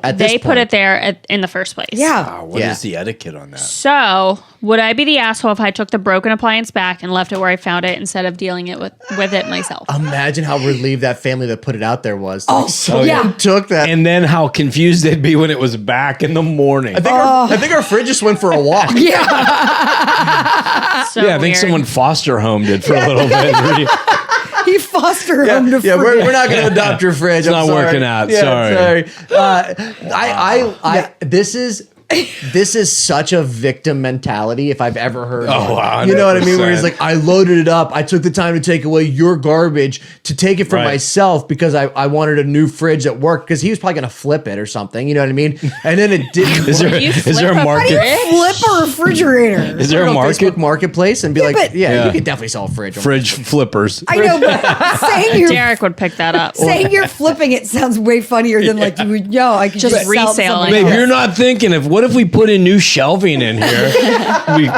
At this they put point. it there in the first place. Yeah. Wow, what is Yeah. the etiquette on that? So, would I be the asshole if I took the broken appliance back and left it where I found it instead of dealing it with it myself? Imagine how relieved that family that put it out there was. Oh, Like, someone yeah. took that. And then how confused they'd be when it was back in the morning. I think our fridge just went for a walk. So yeah, I think weird. someone foster homed it for a little bit. He fostered Yeah, him to yeah, free. we're not going to adopt your fridge. It's not working out. Sorry. This is such a victim mentality if I've ever heard Oh, one. You know what I mean? Where he's 100%. like, I loaded it up. I took the time to take away your garbage to take it from Right. myself because I wanted a new fridge that worked because he was probably going to flip it or something. You know what I mean? And then it didn't Is work. there, You is flip there a a How do market? you flip a refrigerator? Is there a Go to market? Facebook Marketplace and be like, but- yeah, Yeah. you could definitely sell a fridge. Fridge flippers. I know, but Derek would pick that up. saying you're flipping it sounds way funnier than like you would. Yo, I could Just just sell it to reselling. somebody Babe, else. you're not thinking of what if we put in new shelving in here?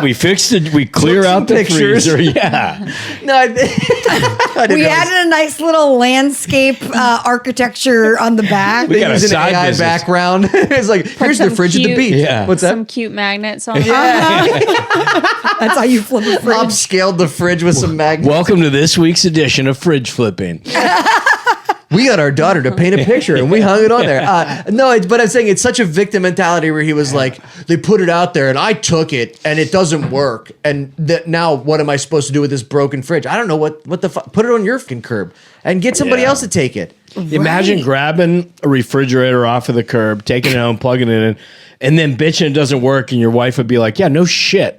we fixed it. We clear Took some out the pictures. freezer. Yeah. No, I didn't We realize- added a nice little landscape architecture on the back. We got a Use an side AI business. background. It's like, here's the some fridge at the cute- beach. Yeah. What's that? Some cute magnets on That's how you flip a fridge. Upscaled the fridge with some magnets. Welcome to this week's edition of Fridge Flipping. We got our daughter to paint a picture and we hung it on there. But I'm saying it's such a victim mentality where he was like, they put it out there and I took it and it doesn't work. And now what am I supposed to do with this broken fridge? I don't know what the fuck. Put it on your fucking curb and get somebody Yeah. else to take it. Imagine grabbing a refrigerator off of the curb, taking it home, plugging it in, and then bitching it doesn't work, and your wife would be like, "Yeah, no shit.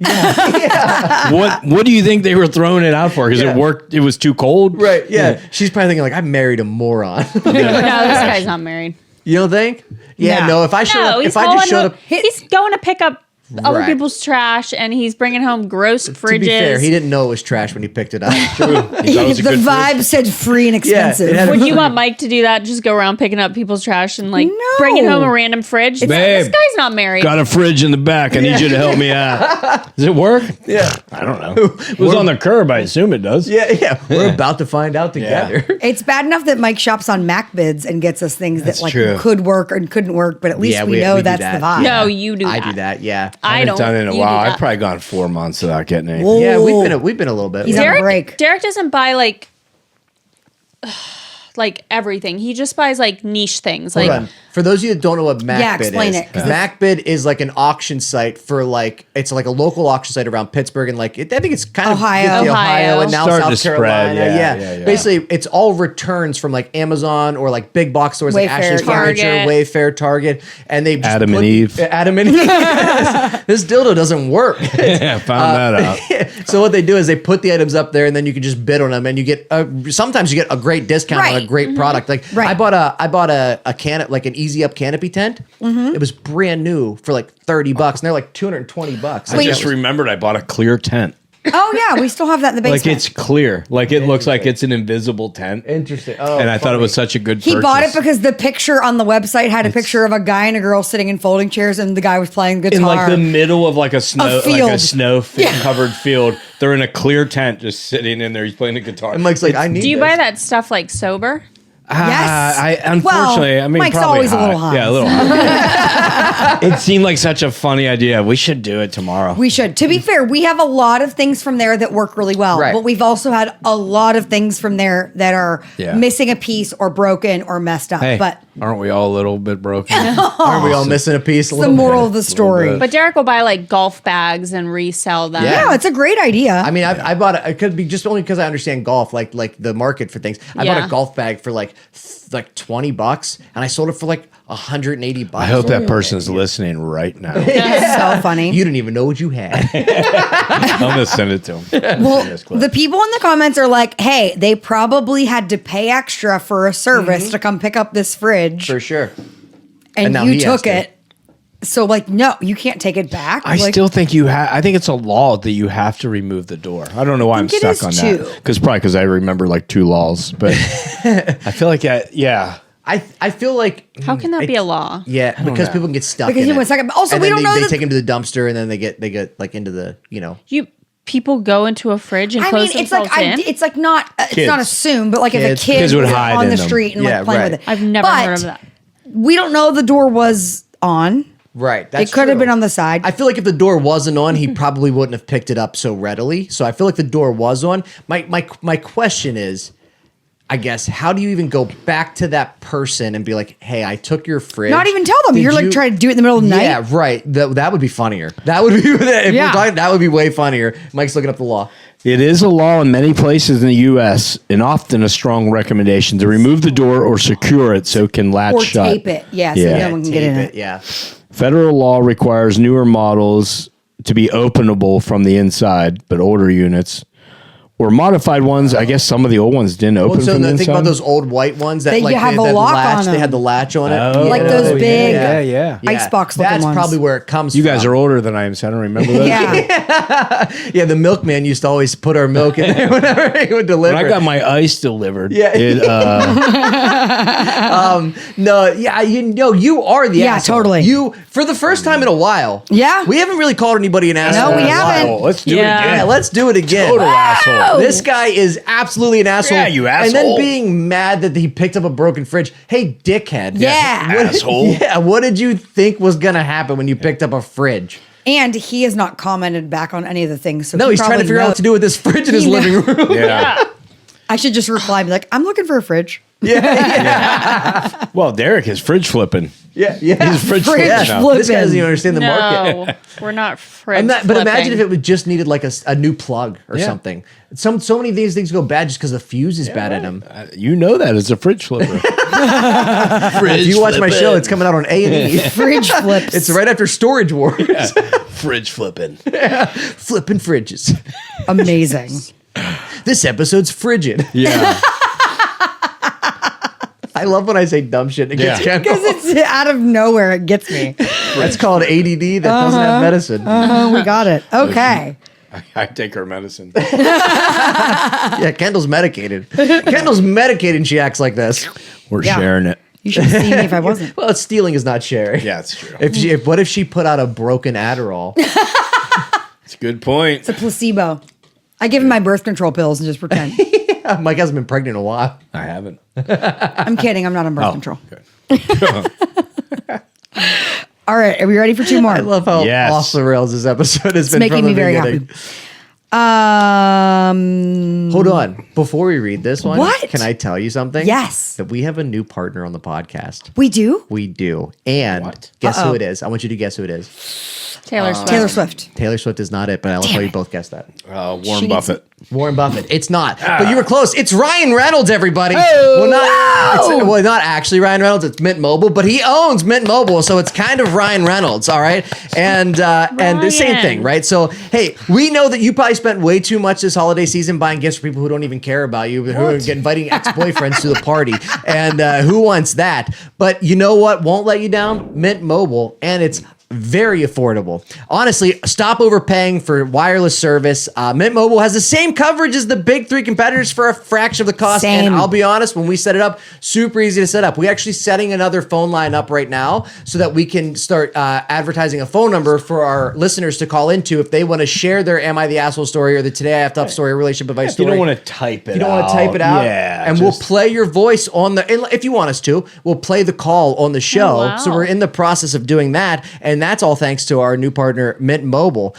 What do you think they were throwing it out for? Because Yeah. it worked. It was too cold, Right. Yeah. She's probably thinking like, I married a moron. No, this guy's not married. You don't think? Yeah. No. No. If I showed No, up, he's if I just showed up, he's going to pick up other Right. people's trash, and he's bringing home gross fridges. To be fair, he didn't know it was trash when he picked it up. The vibe said free and expensive. it had- Would you want Mike to do that? Just go around picking up people's trash and like No. bringing home a random fridge? Babe, This guy's not married. Got a fridge in the back. I need you to help me out. Does it work? Yeah. I don't know. It was on the curb. I assume it does. Yeah. We're about to find out together. It's bad enough that Mike shops on MacBids and gets us things That's that like true. could work and couldn't work, but at least Yeah, we we know do that's that. the vibe. No, you do I that. do that, yeah. I haven't don't. done it in a You do while. that. I've probably gone 4 months without getting anything. Whoa. Yeah, we've been a little bit. He's on a Derek, break. Derek doesn't buy like everything. He just buys like niche things. Hold Like on. For those of you that don't know what MacBid Yeah, explain is, it, 'cause MacBid is like an auction site for like, it's like a local auction site around Pittsburgh and like, I think it's kind Ohio. of Ohio and now Starting to South spread, Carolina. yeah. Basically, it's all returns from like Amazon or like big box stores like Wayfair, Ashley Furniture, Target. Wayfair, Target, and they just Adam and Eve. Adam and Eve. This dildo doesn't work. Yeah, found that out. So what they do is they put the items up there, and then you can just bid on them, and you get sometimes you get a great discount on a Right. great product. Like Right. I bought a can like an Easy Up canopy tent. It was brand new for like $30, and they're like $220. I just remembered I bought a clear tent. Oh yeah, we still have that in the basement. Like it's clear. Like it looks like it's an invisible tent. Interesting. Oh, And I thought it was such a good he purchase. bought it because the picture on the website had a picture of a guy and a girl sitting in folding chairs, and the guy was playing guitar. in like the middle of like a snow field. covered field. They're in a clear tent just sitting in there. He's playing the guitar. And Mike's like, I need. do you this. buy that stuff like sober? Yes. I unfortunately, Well, I mean, Mike's probably always a little high. Yeah, a little high. It seemed like such a funny idea. We should do it tomorrow. We should. To be fair, we have a lot of things from there that work really well, Right. but we've also had a lot of things from there that are Yeah. missing a piece or broken or messed up. Hey, But aren't we all a little bit broken? Aren't we all missing a piece? it's the moral of the story. bit. But Derek will buy like golf bags and resell them. Yeah. Yeah, it's a great idea. I mean, I bought it. It could be just only because I understand golf, like the market for things. I bought Yeah. a golf bag for like $20, and I sold it for like $180. I hope that person's listening right now. so funny. You didn't even know what you had. I'm gonna send it to him. Well, the people in the comments are like, hey, they probably had to pay extra for a service to come pick up this fridge, For sure. and now you he has took to. it. So, like, no, you can't take it back. I Like, still think you have. I think it's a law that you have to remove the door. I don't know why I'm think it stuck on is that. too. Because I remember like 2 laws, but I feel like yeah. I feel like How can that be a law? Yeah, because know. people can get stuck. Because in you it. went second. Also, And we then don't know they that- take them to the dumpster, and then they get like into the People go into a fridge and I close mean, it's like themselves in. it's like not it's Kids. not assumed, but like if Kids. a kid Kids would was hide on in the them. street and Yeah, like playing right. with it. I've never But heard of that. We don't know the door was on. right. That's It could have true. been on the side. I feel like if the door wasn't on, he probably wouldn't have picked it up so readily. So I feel like the door was on. My question is, I guess, how do you even go back to that person and be like, "Hey, I took your fridge." Not even tell them. Did You're like you-" trying to do it in the middle of the night. Yeah, right. That would be funnier. That would be if Yeah. we're talking, that would be way funnier. Mike's looking up the law. It is a law in many places in the U.S. and often a strong recommendation to remove the door or secure it so it can latch Or shut. tape it. Yeah, so Yeah. no one can get in Tape it. Yeah. Federal law requires newer models to be openable from the inside, but older units or modified ones. I guess some of the old ones didn't open Well, so from the think inside. about those old white ones that They like have they, a that lock latch. on They them. had the latch on it. Oh, Like those big yeah. icebox looking That's ones. probably where it comes You from. guys are older than I am, so I don't remember that. Yeah. Yeah, the milkman used to always put our milk in there whenever he would deliver. When I got my ice delivered, Yeah. it, No, yeah, you are the Yeah, asshole. totally. You for the first time in a while. Yeah. we haven't really called anybody an asshole. No, we in a while. haven't. oh, let's do Yeah. it again. Yeah, let's do it again. Total asshole. This guy is absolutely an asshole. Yeah, you And then asshole. being mad that he picked up a broken fridge. Hey, dickhead. Yeah. What- Asshole. Yeah, what did you think was gonna happen when you picked up a fridge? And he has not commented back on any of the things. So No, he he's trying to probably figure out what to do with this fridge in his He living room. Yeah. I should just reply and be like, I'm looking for a fridge. Well, Derek is fridge flipping. Yeah, yeah. He's fridge Fridge flipping now. flip- This guy doesn't even understand the market. No, we're not fridge But imagine if flipping. it just needed like a new plug or Yeah. something. So many of these things go bad just because the fuse is bad in them. You know that as a fridge flipper. If you watch my show, it's coming out on A&E. Fridge flips. It's right after Storage Wars. Fridge flipping. Flipping fridges. amazing. This episode's frigid. Yeah. I love when I say dumb shit. It gets Yeah. general. Because it's out of nowhere, it gets me. That's called ADD that doesn't have medicine. Oh, we got it. Okay. I take her medicine. Yeah, Kendall's medicated. Kendall's medicated and she acts like this. We're Yeah. sharing it. You should have seen me if I wasn't. Well, stealing is not sharing. Yeah, it's true. What if she put out a broken Adderall? It's a good point. It's a placebo. I give him my birth control pills and just pretend. Mike hasn't been pregnant in a while. I haven't. I'm kidding. I'm not on birth control. Okay. All right. Are we ready for two more? I love how Yes. off the rails this episode has It's been. making from me the very beginning. happy. Hold on. Before we read this one, What? can I tell you something? Yes. That we have a new partner on the podcast. We do? We do. And What? guess who it is? I want you to guess who it is. Taylor Swift. Taylor Swift. Taylor Swift is not it, but I love how you both guessed that. Warren She needs Buffett. Warren Buffett. It's not. But you were close. It's Ryan Reynolds, everybody. Well, not actually Ryan Reynolds. It's Mint Mobile, but he owns Mint Mobile, so it's kind of Ryan Reynolds, all right? And the same Ryan. thing, right? So, hey, we know that you probably spent way too much this holiday season buying gifts for people who don't even care about you, who are inviting ex-boyfriends to the party. And who wants that? But you know what won't let you down? Mint Mobile, and it's very affordable. Honestly, stop overpaying for wireless service. Mint Mobile has the same coverage as the big three competitors for a fraction of the cost. Same. And I'll be honest, when we set it up, super easy to set up. We're actually setting another phone line up right now so that we can start advertising a phone number for our listeners to call into if they want to share their Am I the Asshole story or the Today I Have Tough story or relationship advice If story. you don't want to type it You don't want to type it out? Yeah. And we'll play your voice on if you want us to, we'll play the call on the show. wow. So we're in the process of doing that. And that's all thanks to our new partner, Mint Mobile.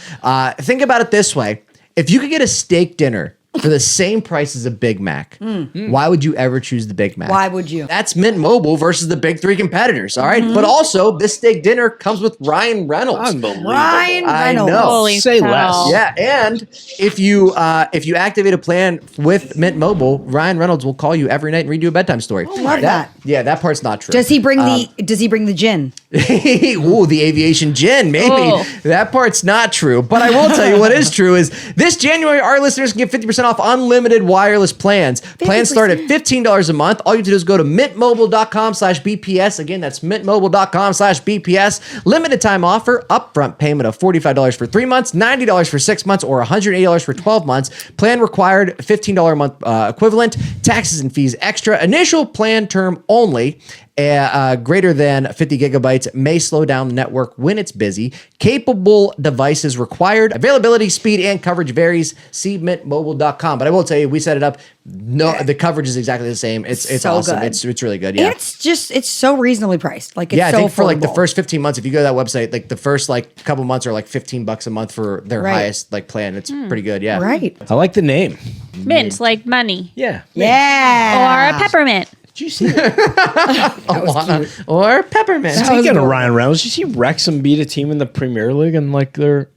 Think about it this way. If you could get a steak dinner for the same price as a Big Mac, why would you ever choose the Big Mac? Why would you? That's Mint Mobile versus the big three competitors, all right? But also, this steak dinner comes with Ryan Reynolds. Unbelievable. Ryan I Reynolds. know. Holy Say cow. less. Yeah, and if you activate a plan with Mint Mobile, Ryan Reynolds will call you every night and read you a bedtime story. Love that. Yeah, that part's not true. Does he bring the gin? Ooh, the aviation gin, maybe. Oh. That part's not true. But I will tell you what is true is this January, our listeners can get 50% off unlimited wireless plans. Plans start at $15 a month. All you have to do is go to mintmobile.com/BPS. Again, that's mintmobile.com/BPS. Limited time offer, upfront payment of $45 for 3 months, $90 for 6 months, or $180 for 12 months. Plan required, $15 a month equivalent. Taxes and fees extra. Initial plan term only. Greater than 50 gigabytes may slow down the network when it's busy. Capable devices required. Availability, speed, and coverage varies. See mintmobile.com. But I will tell you, we set it up. No, the coverage is exactly the same. It's So awesome. good. It's really good. Yeah. It's so reasonably priced. Like it's Yeah, I so think for like the affordable. first 15 months, if you go to that website, like the first like couple months are like $15 a month for their Right. highest like plan. It's pretty good. Yeah. Right. I like the name. Mint, like money. Yeah. Yeah. Or a peppermint. Did you see that? Or peppermint. Speaking of Ryan Reynolds, did you see Wrexham beat a team in the Premier League and like they're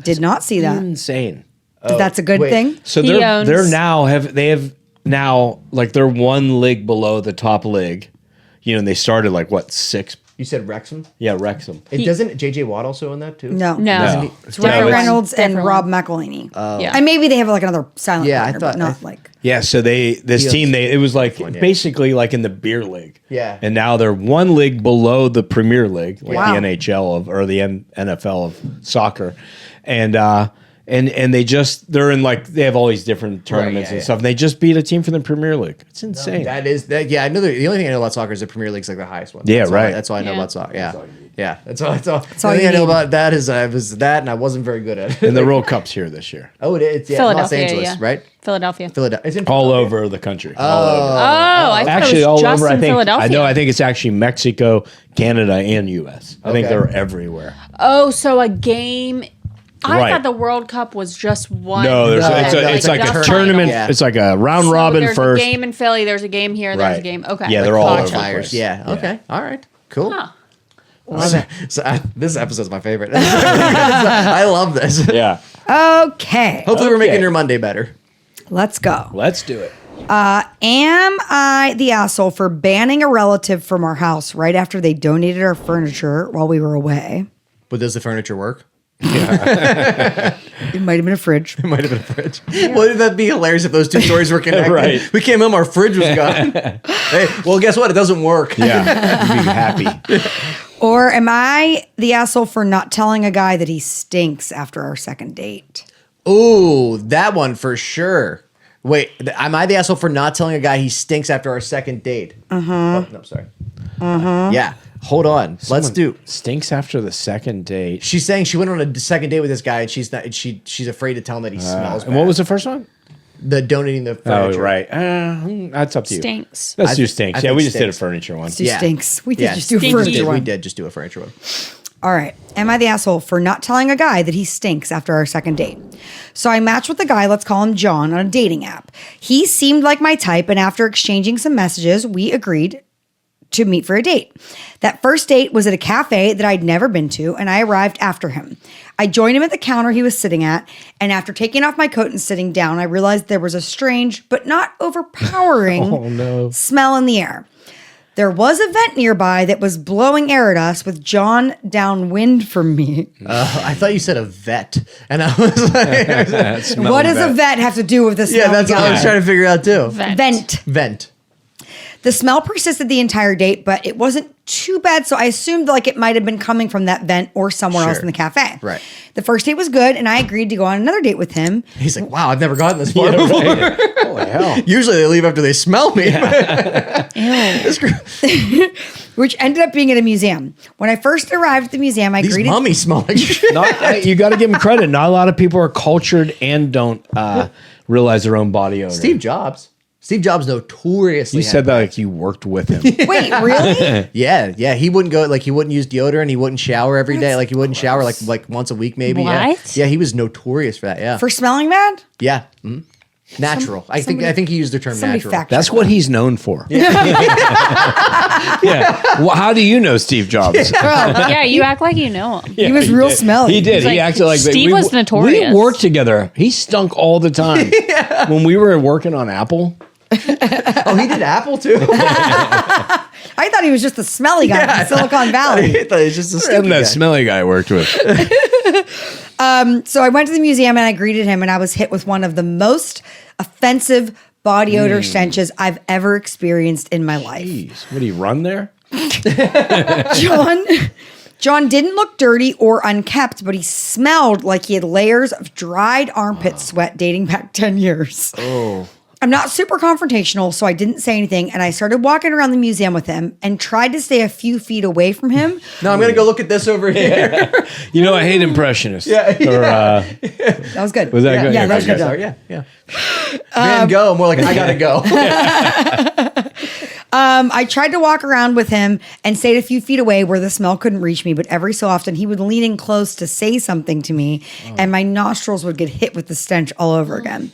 Did not see that. insane. That's a good wait. thing. So He owns- they're now like they're one league below the top league. You know, and they started like what, 6? You said Wrexham? Yeah, Wrexham. It doesn't JJ Watt also in that too? No. No. No. It's No, Ryan it's- Reynolds and different Rob one. McElhaney. Yeah. And maybe they have like another silent Yeah, I partner, thought- but not like Yeah, so this team it was like one, yeah. basically like in the beer league. Yeah. And now they're one league below the Premier League, like Wow. the NHL or the NFL of soccer. And they're in like they have all these different tournaments yeah, and yeah. stuff. And they just beat a team from the Premier League. It's insane. Yeah, I know the only thing I know about soccer is the Premier League's like the highest one. Yeah, That's all- right. That's all I know Yeah. about soccer. Yeah. Yeah. That's all the all only thing you I know need. about that is I was that and I wasn't very good at it. And the World Cup's here this year. Oh, it is. Yeah, Los Philadelphia, Angeles, yeah. right? Philadelphia. Philadelphia. It's in All Philadelphia? over the country. Oh, I thought Actually, it was all just over. I in think. Philadelphia. I think it's actually Mexico, Canada, and U.S. I think Okay. they're everywhere. Oh, so a game. I Right. thought the World Cup was just one. No, No, it's like the a tournament. Yeah. It's like a round robin there's first. a game in Philly. There's a game here. There's a Right. game. Okay. Yeah, they're all over the Gotcha. place. Yeah. Okay. All right. Cool. Huh. This episode's my favorite. I love this. Yeah, okay. Hopefully, we're making Okay. your Monday better. Let's go. let's do it. Am I the asshole for banning a relative from our house right after they donated our furniture while we were away? But does the furniture work? It might have been a fridge. It might have been a fridge. Wouldn't that be hilarious if those two stories were connected? Right. We came home, our fridge was gone. Hey, well, guess what? It doesn't work. Yeah, you'd be happy. Or am I the asshole for not telling a guy that he stinks after our second date? Ooh, that one for sure. Wait, am I the asshole for not telling a guy he stinks after our second date? Oh, no, sorry. Yeah, hold on. Let's do. Stinks after the second date. She's saying she went on a second date with this guy, and she's afraid to tell him that he smells bad. And what was the first one? The donating the furniture. Oh, right. That's up to you. Stinks. Let's do stinks. I Yeah, think we just did a stinks. furniture one. Let's do stinks. We did just do a stinky. furniture We one. did just do a furniture one. All right. Am I the asshole for not telling a guy that he stinks after our second date? So I matched with a guy, let's call him John, on a dating app. He seemed like my type, and after exchanging some messages, we agreed to meet for a date. That first date was at a cafe that I'd never been to, and I arrived after him. I joined him at the counter he was sitting at, and after taking off my coat and sitting down, I realized there was a strange but not overpowering smell in the air. There was a vent nearby that was blowing air at us with John downwind from me. I thought you said a vet, and I was like, What does a vet have to do with this? yeah, that's what I was trying to figure out too. Vent. The smell persisted the entire date, but it wasn't too bad, so I assumed like it might have been coming from that vent or somewhere else Sure. in the cafe. Right. The first date was good, and I agreed to go on another date with him. He's like, wow, I've never gotten this far before. Holy hell. Usually they leave after they smell me. Which ended up being at a museum. When I first arrived at the museum, I These greeted. mummies smell like shit. You got to give him credit. Not a lot of people are cultured and don't realize their own body odor. Steve Jobs notoriously. You said that like you worked with him. Wait, really? Yeah. He wouldn't go he wouldn't use deodorant. He wouldn't shower every day. Like he wouldn't shower like once a week maybe. What? Yeah. He was notorious for that. Yeah. For smelling bad? Yeah. Mhm. Natural. I think he used the term Somebody natural. fact That's check what that. he's known for. Yeah. Well, how do you know Steve Jobs? Yeah, you act like you know him. Yeah, He was real smelly. He did. He's He like, acted like Steve was notorious. We worked together. He stunk all the time. When we were working on Apple. Oh, he did Apple too. I thought he was just the smelly guy from Silicon Valley. I thought he was just a And stinky that guy. smelly guy I worked with. So I went to the museum and I greeted him, and I was hit with one of the most offensive body odor stenches I've ever experienced in my life. Jeez, would he run there? John didn't look dirty or unkept, but he smelled like he had layers of dried armpit sweat dating back 10 years. Oh. I'm not super confrontational, so I didn't say anything, and I started walking around the museum with him and tried to stay a few feet away from him. No, I'm gonna go look at this over here. You know, I hate impressionists. That was good. Was that good? Yeah, that was good. Sorry, yeah. Van Gogh, more like I gotta go. I tried to walk around with him and stayed a few feet away where the smell couldn't reach me, but every so often he would lean in close to say something to me, and my nostrils would get hit with the stench all over again.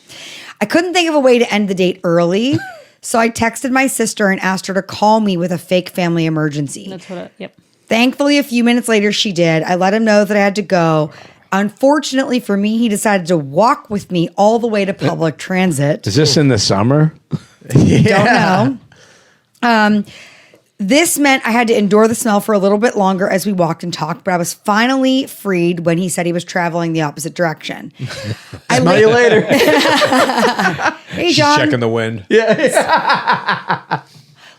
I couldn't think of a way to end the date early, so I texted my sister and asked her to call me with a fake family emergency. That's what. Yep. Thankfully, a few minutes later, she did. I let him know that I had to go. Unfortunately for me, he decided to walk with me all the way to public transit. Is this in the summer? Don't know. This meant I had to endure the smell for a little bit longer as we walked and talked, but I was finally freed when he said he was traveling the opposite direction. Smell you later. Hey, John. Checking the wind.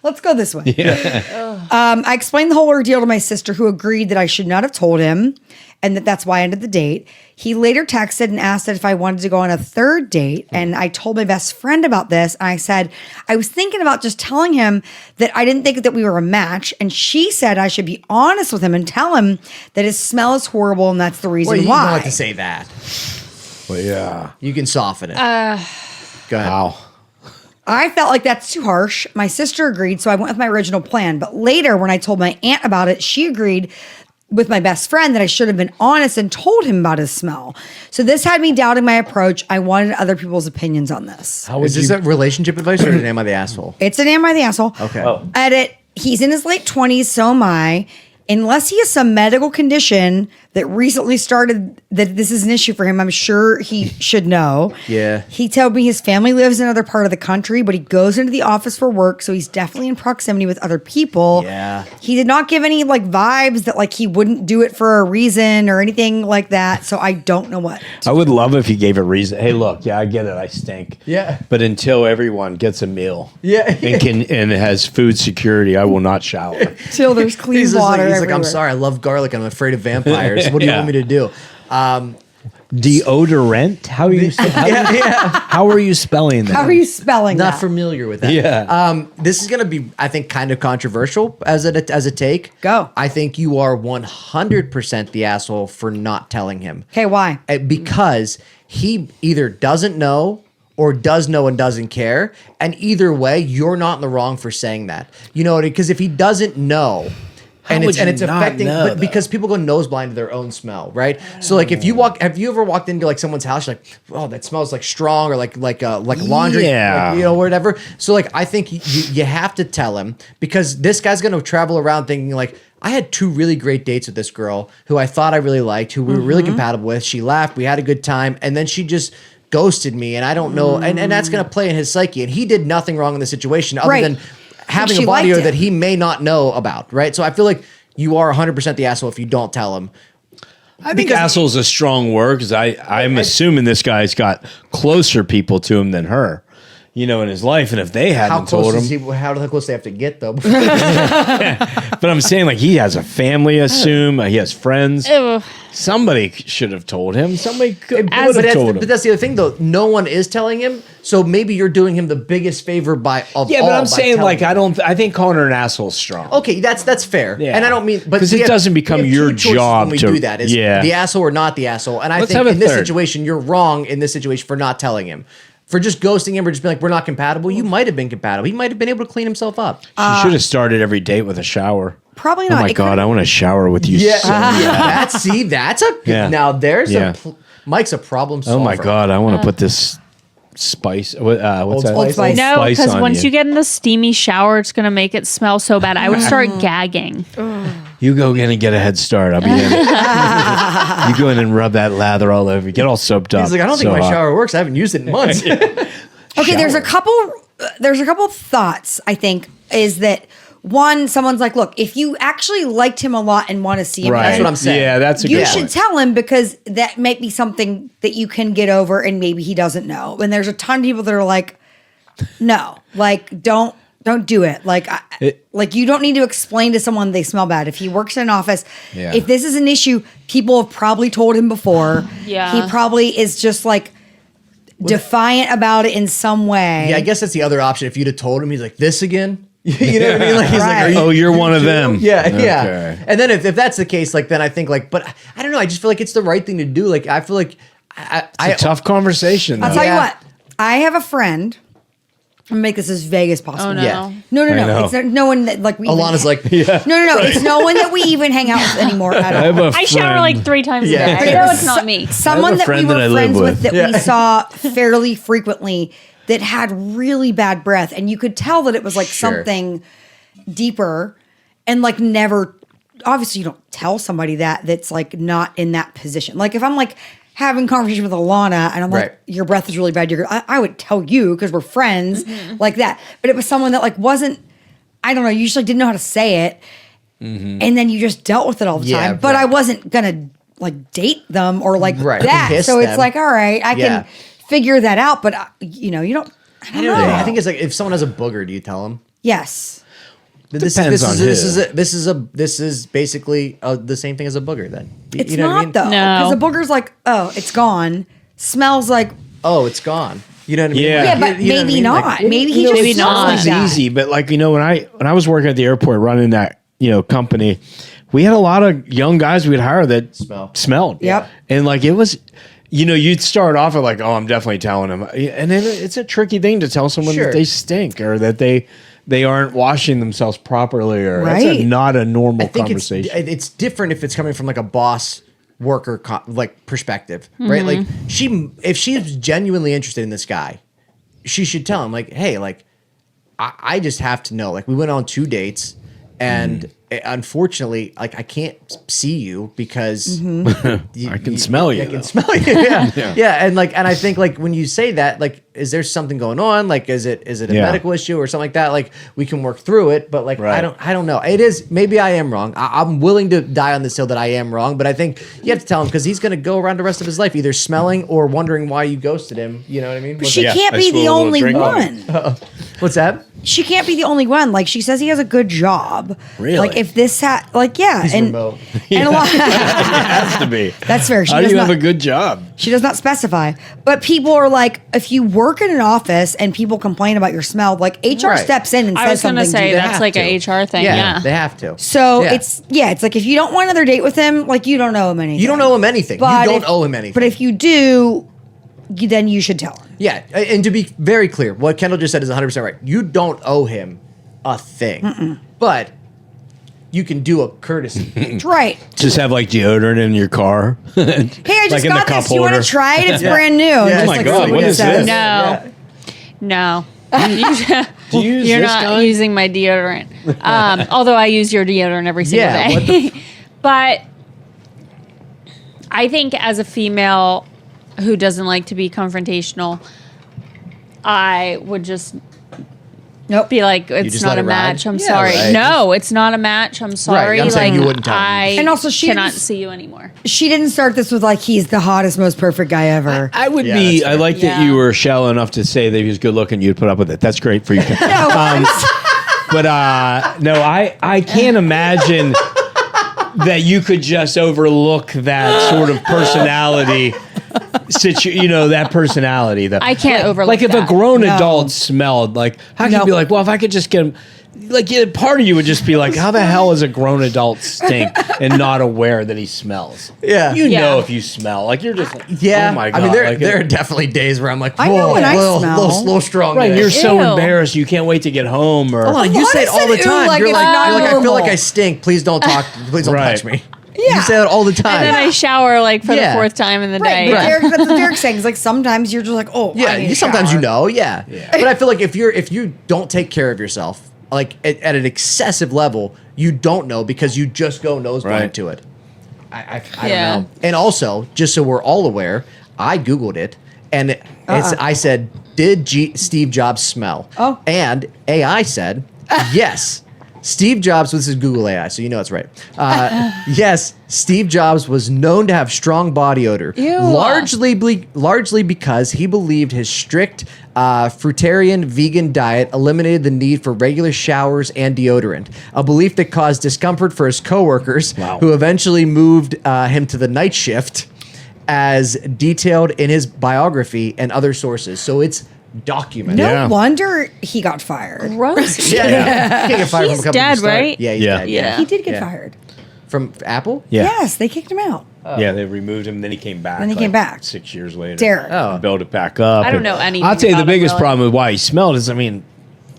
Let's go this way. I explained the whole ordeal to my sister, who agreed that I should not have told him and that's why I ended the date. He later texted and asked if I wanted to go on a third date. And I told my best friend about this. And I said, I was thinking about just telling him that I didn't think that we were a match. And she said I should be honest with him and tell him that his smell is horrible and that's the reason Well, you why. don't have to say that. Well, yeah. You can soften it. Go ahead. Wow. I felt like that's too harsh. My sister agreed, so I went with my original plan. But later, when I told my aunt about it, she agreed with my best friend that I should have been honest and told him about his smell. So this had me doubting my approach. I wanted other people's opinions on this. How would Is this you? a relationship advice or an am I the asshole? It's an am I the asshole? Okay. Edit. He's in his late 20s, so am I. Unless he has some medical condition that recently started that this is an issue for him. I'm sure he should know. Yeah. He told me his family lives in another part of the country, but he goes into the office for work, so he's definitely in proximity with other people. Yeah. He did not give any like vibes that like he wouldn't do it for a reason or anything like that. So I don't know what. I would love if he gave a reason. Hey, look, yeah, I get it. I stink. Yeah. But until everyone gets a meal, Yeah. and has food security, I will not shower. Till there's clean He's just water. like, I'm everywhere. sorry, I love garlic and I'm afraid of vampires. What do you Yeah. want me to do? Deodorant? How are you? How are you spelling that? How are you spelling Not that? familiar with that. Yeah. This is going to be, I think, kind of controversial as a take. Go. I think you are 100% the asshole for not telling him. Okay, why? Because he either doesn't know or does know and doesn't care. And either way, you're not in the wrong for saying that. You know, because if he doesn't know, and would it's you not affecting, know, but because people go nose blind to their own smell, right? So like if you have you ever walked into like someone's house, you're like, oh, that smells like strong or like laundry, Yeah. like, you know, whatever. So like I think you have to tell him, because this guy's gonna travel around thinking like, I had 2 really great dates with this girl who I thought I really liked, who we were really compatible with. She laughed, we had a good time, and then she just ghosted me, and I don't know, and that's gonna play in his psyche. And he did nothing wrong in the situation other Right. than having she a body liked odor him. that he may not know about, right? So I feel like you are 100% the asshole if you don't tell him. I think asshole is a strong word because I'm assuming this guy's got closer people to him than her, you know, in his life. And if they How hadn't told close is him, he? How close they have to get though? but I'm saying like he has a family, assume he has friends. Ew. Somebody should have told him. Somebody could But have that's, told but him. that's the other thing though. No one is telling him, so maybe you're doing him the biggest favor Yeah, all but I'm by saying telling like him. I think calling her an asshole is strong. Okay, that's fair, Yeah. and I don't mean, but 'Cause we it have- doesn't we become have your two choices job when we to- do that. Is yeah. the asshole or not the asshole? And I Let's think have a in this third. situation, you're wrong in this situation for not telling him, for just ghosting him or just being like, we're not compatible. You might have been compatible. He might have been able to clean himself up. She should have started every date with a shower. Probably Oh not. my It God, could've- I want to shower with you. Yeah, so bad. that's a Yeah. now there's Yeah. Mike's a problem Oh solver. my God, I want to put this spice. What's that? Old Spice. No, Spice because on once you. you get in the steamy shower, it's gonna make it smell so bad. I would start gagging. You go in and get a head start. I'll be in. You go in and rub that lather all over. Get all soaped up. He's like, I don't think So my hot. shower works. I haven't used it in months. Okay, there's a couple thoughts, I think, is that one, someone's like, look, if you actually liked him a lot and want to see him Right. That's what I'm saying. Yeah, that's a you good should point. tell him, because that might be something that you can get over and maybe he doesn't know. And there's a ton of people that are like, no, like don't do it. Like like you don't need to explain to someone they smell bad. If he works in an office, Yeah. if this is an issue, people have probably told him before. Yeah. He probably is just like defiant about it in some way. Yeah, I guess that's the other option. If you'd have told him, he's like, this again? You know what I mean? Like he's like, Right. are you, You're one of them. Yeah, yeah. Okay. And then if that's the case, like then I think like, but I don't know. I just feel like it's the right thing to do. Like I feel like I It's a tough conversation. I'll though. tell you Yeah. what. I have a friend. I'm gonna make this as vague as possible. Oh no. Yeah. No, I know. It's no one that like we. even Alana's like, no. It's no one that we even hang out with anymore at I have all. a I shower friend- like 3 times Yeah. a day. But I it know was it's not me. Someone I have a that we friend were that I live friends with with. that Yeah. we saw fairly frequently that had really bad breath, and you could tell that it was like Sure. something deeper, and like never. Obviously, you don't tell somebody that's like not in that position. Like if I'm like having conversation with Alana and I'm like, Right. your breath is really bad. I would tell you because we're friends like that. But it was someone that like wasn't. I don't know. You just like didn't know how to say it, and then you just dealt with it all the Yeah, time. But right. I wasn't gonna like date them or like Right, that. kiss So it's them. like, all right, I Yeah. can figure that out. But you know, you don't. I don't know. I think it's like if someone has a booger, do you tell them? Yes. Depends on This is basically the same thing as a booger. Then It's you know not what I mean? though, No. because a booger's like, oh, it's gone. Smells like, Oh, it's gone. You know what I mean? Yeah. Like, yeah, but you know what I maybe mean? not. Like, Maybe he You know, just maybe smells not. like It's that. easy, but like when I was working at the airport running that company, we had a lot of young guys we'd hire that smelled. Yep. And like it was, you'd start off with like, oh, I'm definitely telling them, and then it's a tricky thing to tell someone Sure. that they stink or that they aren't washing themselves properly or that's Right. not a normal I think conversation. it's different if it's coming from like a boss worker like perspective, right? Like if she's genuinely interested in this guy, she should tell him like, hey, like I just have to know. Like we went on 2 dates, and unfortunately, like I can't see you because I can smell you. I can smell you. Yeah. And I think like when you say that, like, is there something going on? Like, is it a medical issue or something like that? Like, we can work through it, but like, I don't know. It is, maybe I am wrong. I'm willing to die on this hill that I am wrong, but I think you have to tell him because he's going to go around the rest of his life either smelling or wondering why you ghosted him. You know what I mean? But she can't be the only one. What's that? She can't be the only one. Like she says, he has a good job. Really? Like if this He's and remote. and a lot. It has to be. That's fair. How do you have a good job? She does not specify. But people are like, if you work in an office and people complain about your smell, like HR steps in and I says was going to something. say to that's like an HR thing. Yeah. They have to. So it's like if you don't want another date with him, like you don't owe him anything. You don't owe him anything. But You don't owe him anything. But if you do, then you should tell him. Yeah, and to be very clear, what Kendall just said is 100% right. You don't owe him a thing, but you can do a courtesy. That's right. Just have like deodorant in your car. Hey, I just in got the this. cup You want holder. to try it? It's Yeah. brand new. Yeah. Just Oh my like God, somebody what is says. this? No. Do you use You're this not kind? using my deodorant. Although I use your deodorant every single Yeah, what day. But I think as a female who doesn't like to be confrontational, I would just Nope. be like, it's just not let a it ride? match. I'm Yeah, sorry. right. No, it's not a match. I'm sorry. I'm saying like you wouldn't tell me. I And also she cannot didn't- see you anymore. She didn't start this with like he's the hottest, most perfect guy ever. I would Yeah, be. that's I fair. like that Yeah. you were shallow enough to say that he was good looking. You'd put up with it. That's great for you. But no, I can't imagine that you could just overlook that sort of personality. That personality though. I can't overlook Like if a that. grown No. adult smelled, like how can you No. be like, well, if I could just get him. Like part of you would just be like, how the hell is a grown adult stink and not aware that he smells? Yeah. You Yeah. know if you smell, like you're just like, Yeah, oh my god. I mean, like, there are definitely days where I'm like, I know whoa, when I little, smell. little strong. right. today. You're so Ew. embarrassed, you can't wait to get home. Or Hold on, you Well, say I it all the said, ooh, time. like you're it's like, not you're like, I feel normal. like I stink. Please don't talk. Please don't Right. touch me. Yeah. You say that all the time. And then I shower like for Yeah. the fourth time in the Right, day. but Derek, that's what Derek's saying. It's like sometimes you're just like, oh, Yeah, I need a sometimes shower. you know, yeah. But I feel like if you don't take care of yourself, like at an excessive level, you don't know because you just go nose blind Right. to it. I Yeah. don't know. And also, just so we're all aware, I Googled it and I said, did Steve Jobs smell? Oh. And AI said, yes. Steve Jobs, this is Google AI, so you know it's right. Yes, Steve Jobs was known to have strong body odor, Ew. largely because he believed his strict fruitarian vegan diet eliminated the need for regular showers and deodorant, a belief that caused discomfort for his coworkers, Wow. who eventually moved him to the night shift, as detailed in his biography and other sources. So it's documented. No Yeah. wonder he got fired. Gross. Yeah, yeah. Can't get fired He's from a company dead, you start. right? Yeah, he's Yeah. dead. Yeah. He did get Yeah. fired. From Apple? yeah, Yes, they kicked him out. yeah. They removed him, then he came back. Then he came back. 6 years later. Derek. Oh. Built it back up. I don't and- know anything I'll tell you the about him, biggest really. problem with why he smelled is, I mean,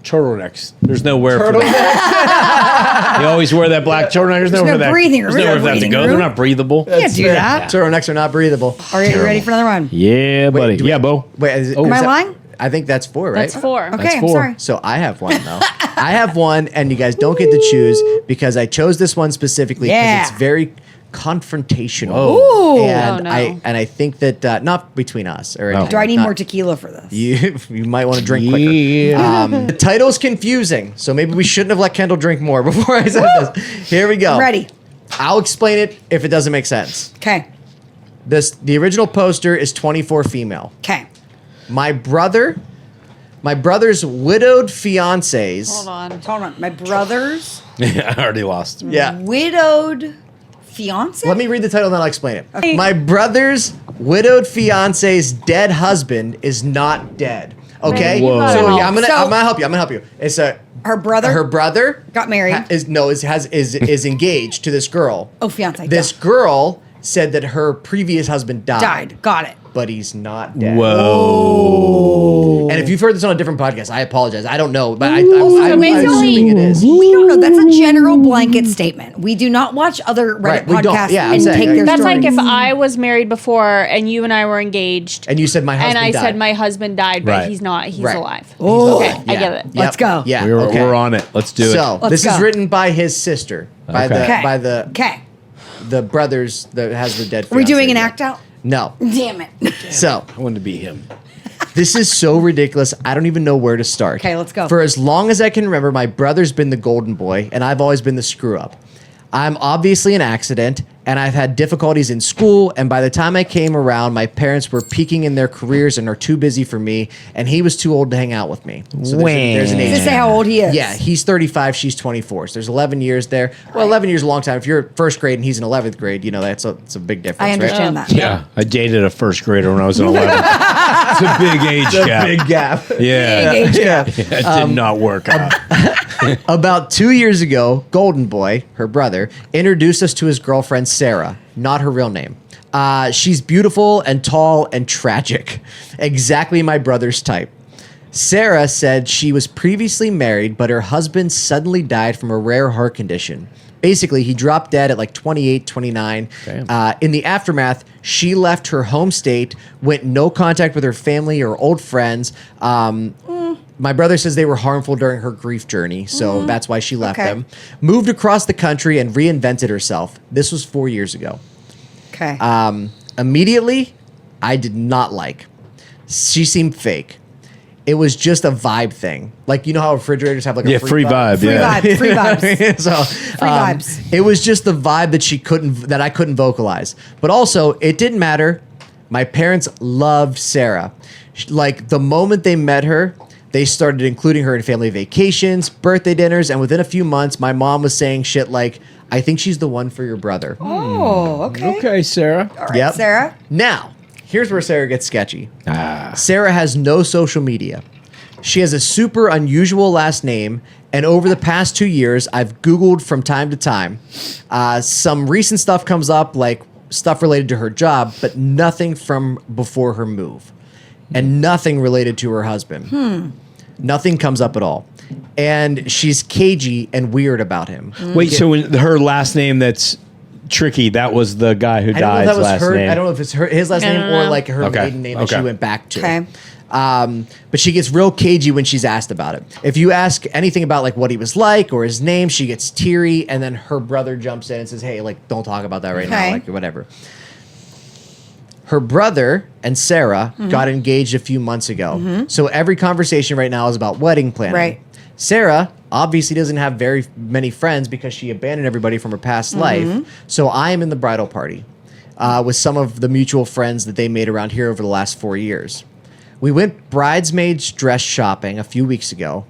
turtlenecks. There's nowhere for that. You always wear that black turtleneck. There's nowhere no for that. breathing There's room. nowhere No for that to breathing go. room. They're not breathable. You can't do that. Turtlenecks are not breathable. Are you ready for another one? Yeah, buddy. do we- Yeah, Bo. Wait, is it, Oh. is Am I that- lying? I think that's 4, right? That's 4. Okay, That's I'm 4. sorry. So I have one though. I have one, and you guys don't get to choose because I chose this one specifically because Yeah. it's very confrontational. Whoa. Ooh. And Oh, no. I think that not between us or anything. Do I need Not- more tequila for this? You might want to drink quicker. Yeah. The title's confusing, so maybe we shouldn't have let Kendall drink more before I said this. Here we go. I'm ready. I'll explain it if it doesn't make sense. Okay. The original poster is 24 female. Okay. My brother's widowed fiancés. Hold on. Hold on. My brother's I already lost. Yeah. widowed fiance? Let me read the title and then I'll explain it. Okay. My brother's widowed fiance's dead husband is not dead. Okay? Whoa. So yeah, I'm So- gonna help you. I'm gonna help you. It's Her brother? her brother Got married. is engaged to this girl. Oh, fiance. This girl said that her previous husband died. died. Got it. but he's not dead. Whoa. And if you've heard this on a different podcast, I apologize. I don't know, but I'm basically- assuming it is. We don't know. That's a general blanket statement. We do not watch other Reddit Right, we don't. podcasts Yeah, I'm and saying, take like- their That's stories. like if I was married before and you and I were engaged. And you said my husband and I died. said my husband died, but Right. he's not. He's Right. alive. Oh. Okay, I Yeah. get it. Yep. Let's go. Yeah, We're, okay. we're on it. Let's do So it. this Let's is go. written by his sister, by Okay. Okay. by the Okay. brothers that has the dead. Are we fiancé doing an dead. act out? No. Damn it. So I wanted to be him. this is so ridiculous. I don't even know where to start. Okay, let's go. For as long as I can remember, my brother's been the golden boy, and I've always been the screw up. I'm obviously an accident, and I've had difficulties in school, and by the time I came around, my parents were peaking in their careers and are too busy for me, and he was too old to hang out with me. So there's an Does age it say how old he is? Yeah, he's 35, she's 24. So there's 11 years there. Well, 11 years is a long time. If you're first grade and he's in 11th grade, it's a big difference, I right? understand that. Yeah. I dated a first grader when I was in 11. It's a big age gap. Big gap. Yeah. Big age Yeah. It did not work out. About 2 years ago, Golden Boy, her brother, introduced us to his girlfriend, Sarah. Not her real name. She's beautiful and tall and tragic. Exactly my brother's type. Sarah said she was previously married, but her husband suddenly died from a rare heart condition. Basically, he dropped dead at like 28, 29. Damn. In the aftermath, she left her home state, went no contact with her family or old friends. My brother says they were harmful during her grief journey, so that's why she left Okay. them. Moved across the country and reinvented herself. This was 4 years ago. Okay. Immediately, I did not like. She seemed fake. It was just a vibe thing. Like, you know how refrigerators have like a Yeah, free vibe. Free Yeah. vibe. Free vibes. So vibes. it was just the vibe that I couldn't vocalize. But also, it didn't matter. My parents loved Sarah. Like the moment they met her, they started including her in family vacations, birthday dinners, and within a few months, my mom was saying shit like, "I think she's the one for your brother." Oh, okay. Okay, Sarah. All right, Yep. Sarah. Now, here's where Sarah gets sketchy. Ah. Sarah has no social media. She has a super unusual last name, and over the past 2 years, I've Googled from time to time. Some recent stuff comes up, like stuff related to her job, but nothing from before her move, and nothing related to her husband. Nothing comes up at all. And she's cagey and weird about him. Wait, so when her last name that's tricky, that was the guy who I don't know if died's that was last her. name. I don't know if it's his last I name don't or know. like her Okay. maiden name that she Okay. went back to. Okay. But she gets real cagey when she's asked about it. If you ask anything about like what he was like or his name, she gets teary, and then her brother jumps in and says, "Hey, like don't talk about that right now, Okay. like whatever." Her brother and Sarah got engaged a few months ago, so every conversation right now is about wedding planning. Right. Sarah obviously doesn't have very many friends because she abandoned everybody from her past life. So I am in the bridal party with some of the mutual friends that they made around here over the last 4 years. We went bridesmaids dress shopping a few weeks ago,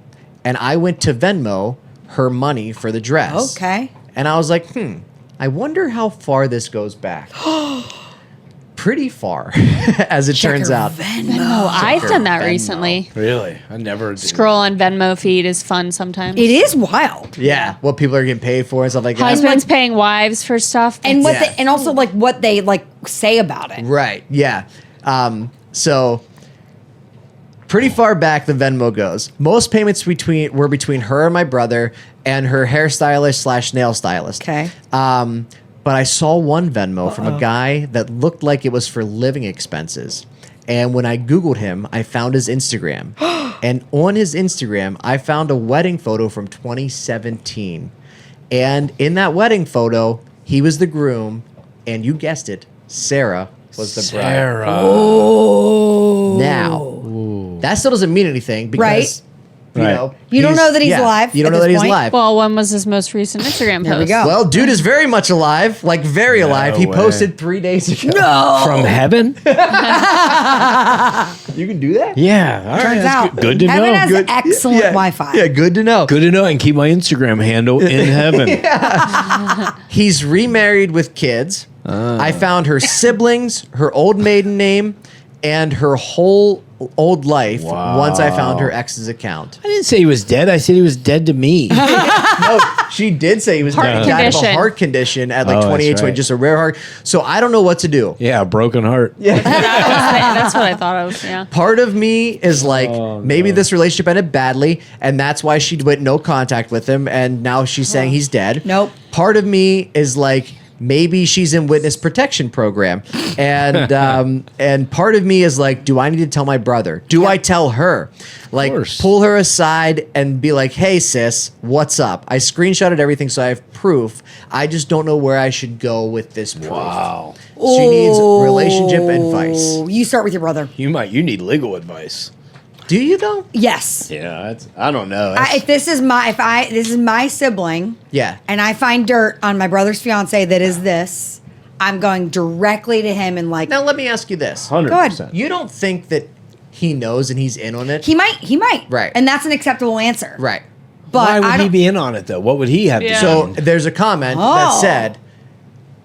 and I went to Venmo her money for the dress. Okay. And I was like, I wonder how far this goes back. Pretty far, as it turns out. Oh, I've done that Venmo. recently. Really? I never did. Scroll on Venmo feed is fun sometimes. It is wild. Yeah, what people are getting paid for and stuff like that. Husbands paying wives for stuff. And what Yeah. they, and also like what they like say about it. Right. Yeah. So pretty far back the Venmo goes. Most payments were between her and my brother and her hairstylist / nail stylist. Okay. But I saw one Venmo from a guy that looked like it was for living expenses. And when I Googled him, I found his Instagram. And on his Instagram, I found a wedding photo from 2017. And in that wedding photo, he was the groom. And you guessed it, Sarah was the bride. Sarah. Now, that still doesn't mean anything because, Right. Right. You don't he's- know that he's alive You don't at know that this he's point? alive. Well, when was his most recent Instagram post? There we go. Well, dude is very much alive, like very alive. He way. posted 3 days ago. No. From heaven? You can do that? Yeah. All right. Turns that's out. good to Evan know. has Good. excellent Wi-Fi. Yeah, good to know. Good to know. And keep my Instagram handle in heaven. He's remarried with kids. I found her siblings, her old maiden name, and her whole old life Wow. once I found her ex's account. I didn't say he was dead. I said he was dead to me. No, she did say he was Heart died of a condition. heart condition at like Oh, that's 28, so right. just a rare heart. So I don't know what to do. Yeah, a broken heart. That's what I thought of. Yeah. Part of me is like, maybe no. this relationship ended badly, and that's why she went no contact with him, and now she's saying he's dead. Nope. Part of me is like, maybe she's in witness protection program, and and part of me is like, do I need to tell my brother? Do I tell her? Like, course. pull her aside and be like, hey sis, what's up? I screenshotted everything, so I have proof. I just don't know where I should go with this proof. Wow. She needs relationship advice. You start with your brother. You need legal advice. Do you though? Yes. Yeah, I don't know. That's- If this is my sibling, Yeah. and I find dirt on my brother's fiance that is this, I'm going directly to him and like, Now let me ask you this: 100%. you don't think that he knows and he's in on it? he might, Right. and that's an acceptable answer, Right. But Why I would he don't. be in on it though? What would he have to Yeah. do? So there's a comment that Oh. said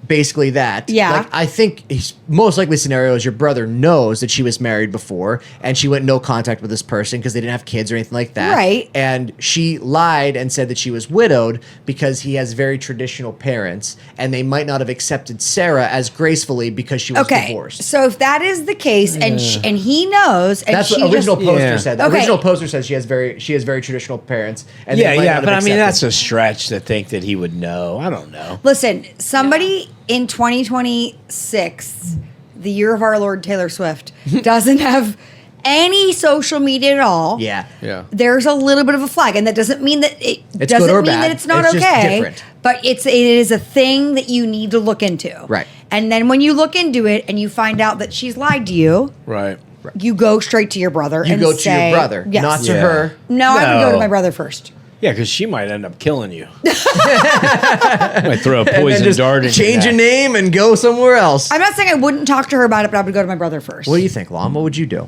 basically that. Yeah. Like, I think most likely scenario is your brother knows that she was married before and she went no contact with this person because they didn't have kids or anything like that. Right. And she lied and said that she was widowed because he has very traditional parents and they might not have accepted Sarah as gracefully because she was Okay, divorced. so if that is the case, and he knows, and That's she what original just, poster Yeah. said. The Okay. original poster says she has very traditional parents. And Yeah, they might yeah, not but I have mean accepted. that's a stretch to think that he would know. I don't know. Listen, somebody in 2026, the year of our Lord Taylor Swift, doesn't have any social media at all. Yeah. Yeah. There's a little bit of a flag, and that doesn't mean that It's doesn't good or mean bad. that it's not It's just okay. different. But it is a thing that you need to look into. Right. And then when you look into it and you find out that she's lied to you, Right. you go straight to your brother. You and go to say, your brother, Yes. not to Yeah. her. No, I would go to No. my brother first. Yeah, because she might end up killing you. Might throw a And then poison just dart in change your neck. name and go somewhere else. I'm not saying I wouldn't talk to her about it, but I would go to my brother first. What do you think, Lon? What would you do?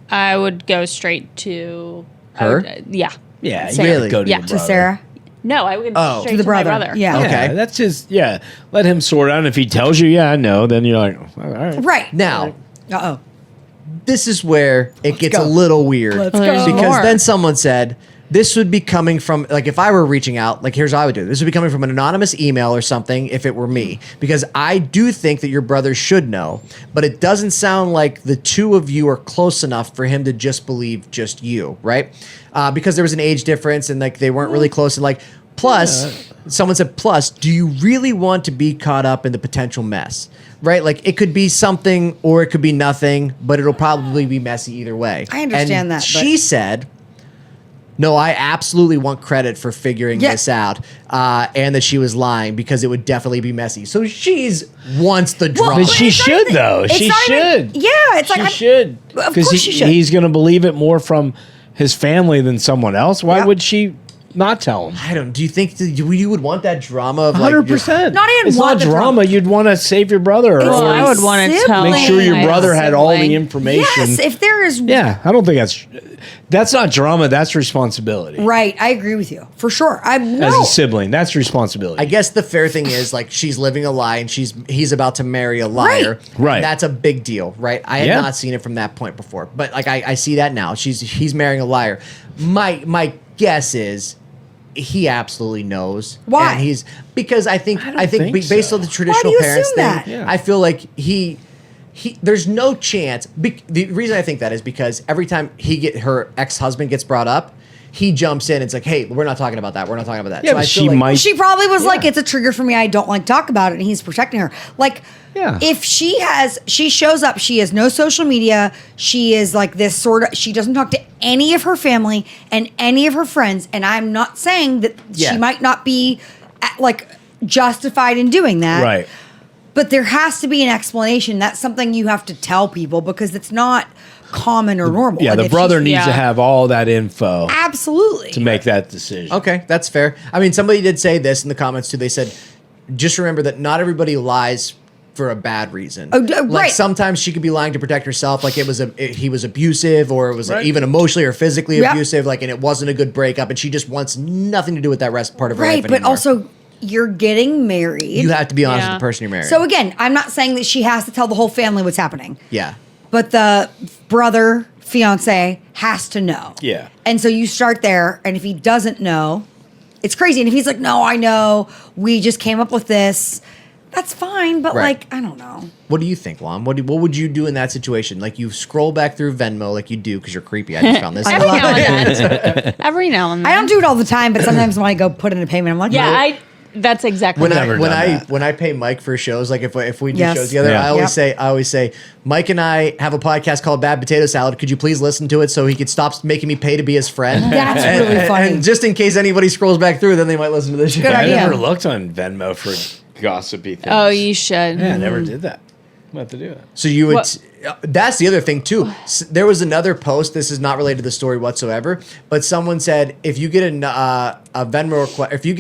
I would go straight to I Her? would, yeah. Yeah, Sarah. you gotta go to Yeah. your To to brother. Sarah? No, I would Oh. straight To the to my brother. brother. Yeah. Okay. Yeah, that's his. Yeah, let him sort out. And if he tells you, yeah, I know, then you're like, all right. Right. Now, Uh-oh. this is where it gets go. a little weird. Let's go. Because More. then someone said, this would be coming from, like, if I were reaching out, like, here's what I would do. This would be coming from an anonymous email or something if it were me. Because I do think that your brother should know, but it doesn't sound like the two of you are close enough for him to just believe just you, right? Because there was an age difference and, like, they weren't really close. And, like, plus, someone said, plus, do you really want to be caught up in the potential mess? Right? Like, it could be something or it could be nothing, but it'll probably be messy either way. I understand And that, but- She said, no, I absolutely want credit for figuring Yeah. this out, and that she was lying because it would definitely be messy. So she's wants the drama. But she it's not should even- though. it's She not even- should. yeah, it's like she I'm- should. Of course she should. He's going to believe it more from his family than someone else. Why Yep. would she not tell him? I don't. Do you think that you would want that drama of like 100%. Not even It's want not the drama. drama. You'd want to save your brother, It's or Well, I would want to tell. make sure your my brother had all the sibling. information. Yes, if there is Yeah, I don't think that's not drama. That's responsibility. right, I agree with you for sure. I'm As no. a sibling, that's responsibility. I guess the fair thing is like she's living a lie and he's about to marry a liar. Right. That's a big deal, right? I had Yeah. not seen it from that point before, but like I see that now. He's marrying a liar. My guess is he absolutely knows. Why? And because I think think based so. on the traditional you parents assume thing, that? Yeah. I feel like he there's no chance. The reason I think that is because every time her ex-husband gets brought up, he jumps in and it's like, hey, we're not talking about that. We're not talking about that. Yeah, but I feel she like- might- She probably was like, Yeah. it's a trigger for me. I don't like to talk about it, and he's protecting her. Like, Yeah. if she shows up, she has no social media. She is like this sort of. She doesn't talk to any of her family and any of her friends. And I'm not saying that Yeah. she might not be like justified in doing that. Right. But there has to be an explanation. That's something you have to tell people because it's not common or normal. Yeah, And the if brother she's- needs to Yeah. have all that info absolutely to make that decision. Okay, that's fair. I mean, somebody did say this in the comments too. They said, just remember that not everybody lies for a bad reason. Oh, Like right. sometimes she could be lying to protect herself, like he was abusive, or it was Right. even emotionally or physically Yep. abusive, like, and it wasn't a good breakup, and she just wants nothing to do with that rest part of her right. life But anymore. also, you're getting married. you have to be honest Yeah. with the person you're marrying. So again, I'm not saying that she has to tell the whole family what's happening, yeah, but the brother fiance has to know. Yeah. And so you start there, and if he doesn't know, it's crazy. And if he's like, no, I know, we just came up with this, that's fine. But Right. like, I don't know. What do you think, Lon? What would you do in that situation? Like you scroll back through Venmo like you do because you're creepy. I just found this. Every out. now and then. Every now and then. I don't do it all the time, but sometimes when I go put in a payment, I'm like, Yeah, "Nope." that's exactly When what when I pay Mike for shows, like if we do Yes. shows together, Yeah. I always say, Mike and I have a podcast called Bad Potato Salad. Could you please listen to it so he could stop making me pay to be his friend? That's really funny. And just in case anybody scrolls back through, then they might listen to this show. Good I idea. never looked on Venmo for gossipy things. Oh, you should. Yeah, I never did that. I'm about to do that. So you would. What- That's the other thing too. There was another post. This is not related to the story whatsoever. But someone said if you get a Venmo request, if you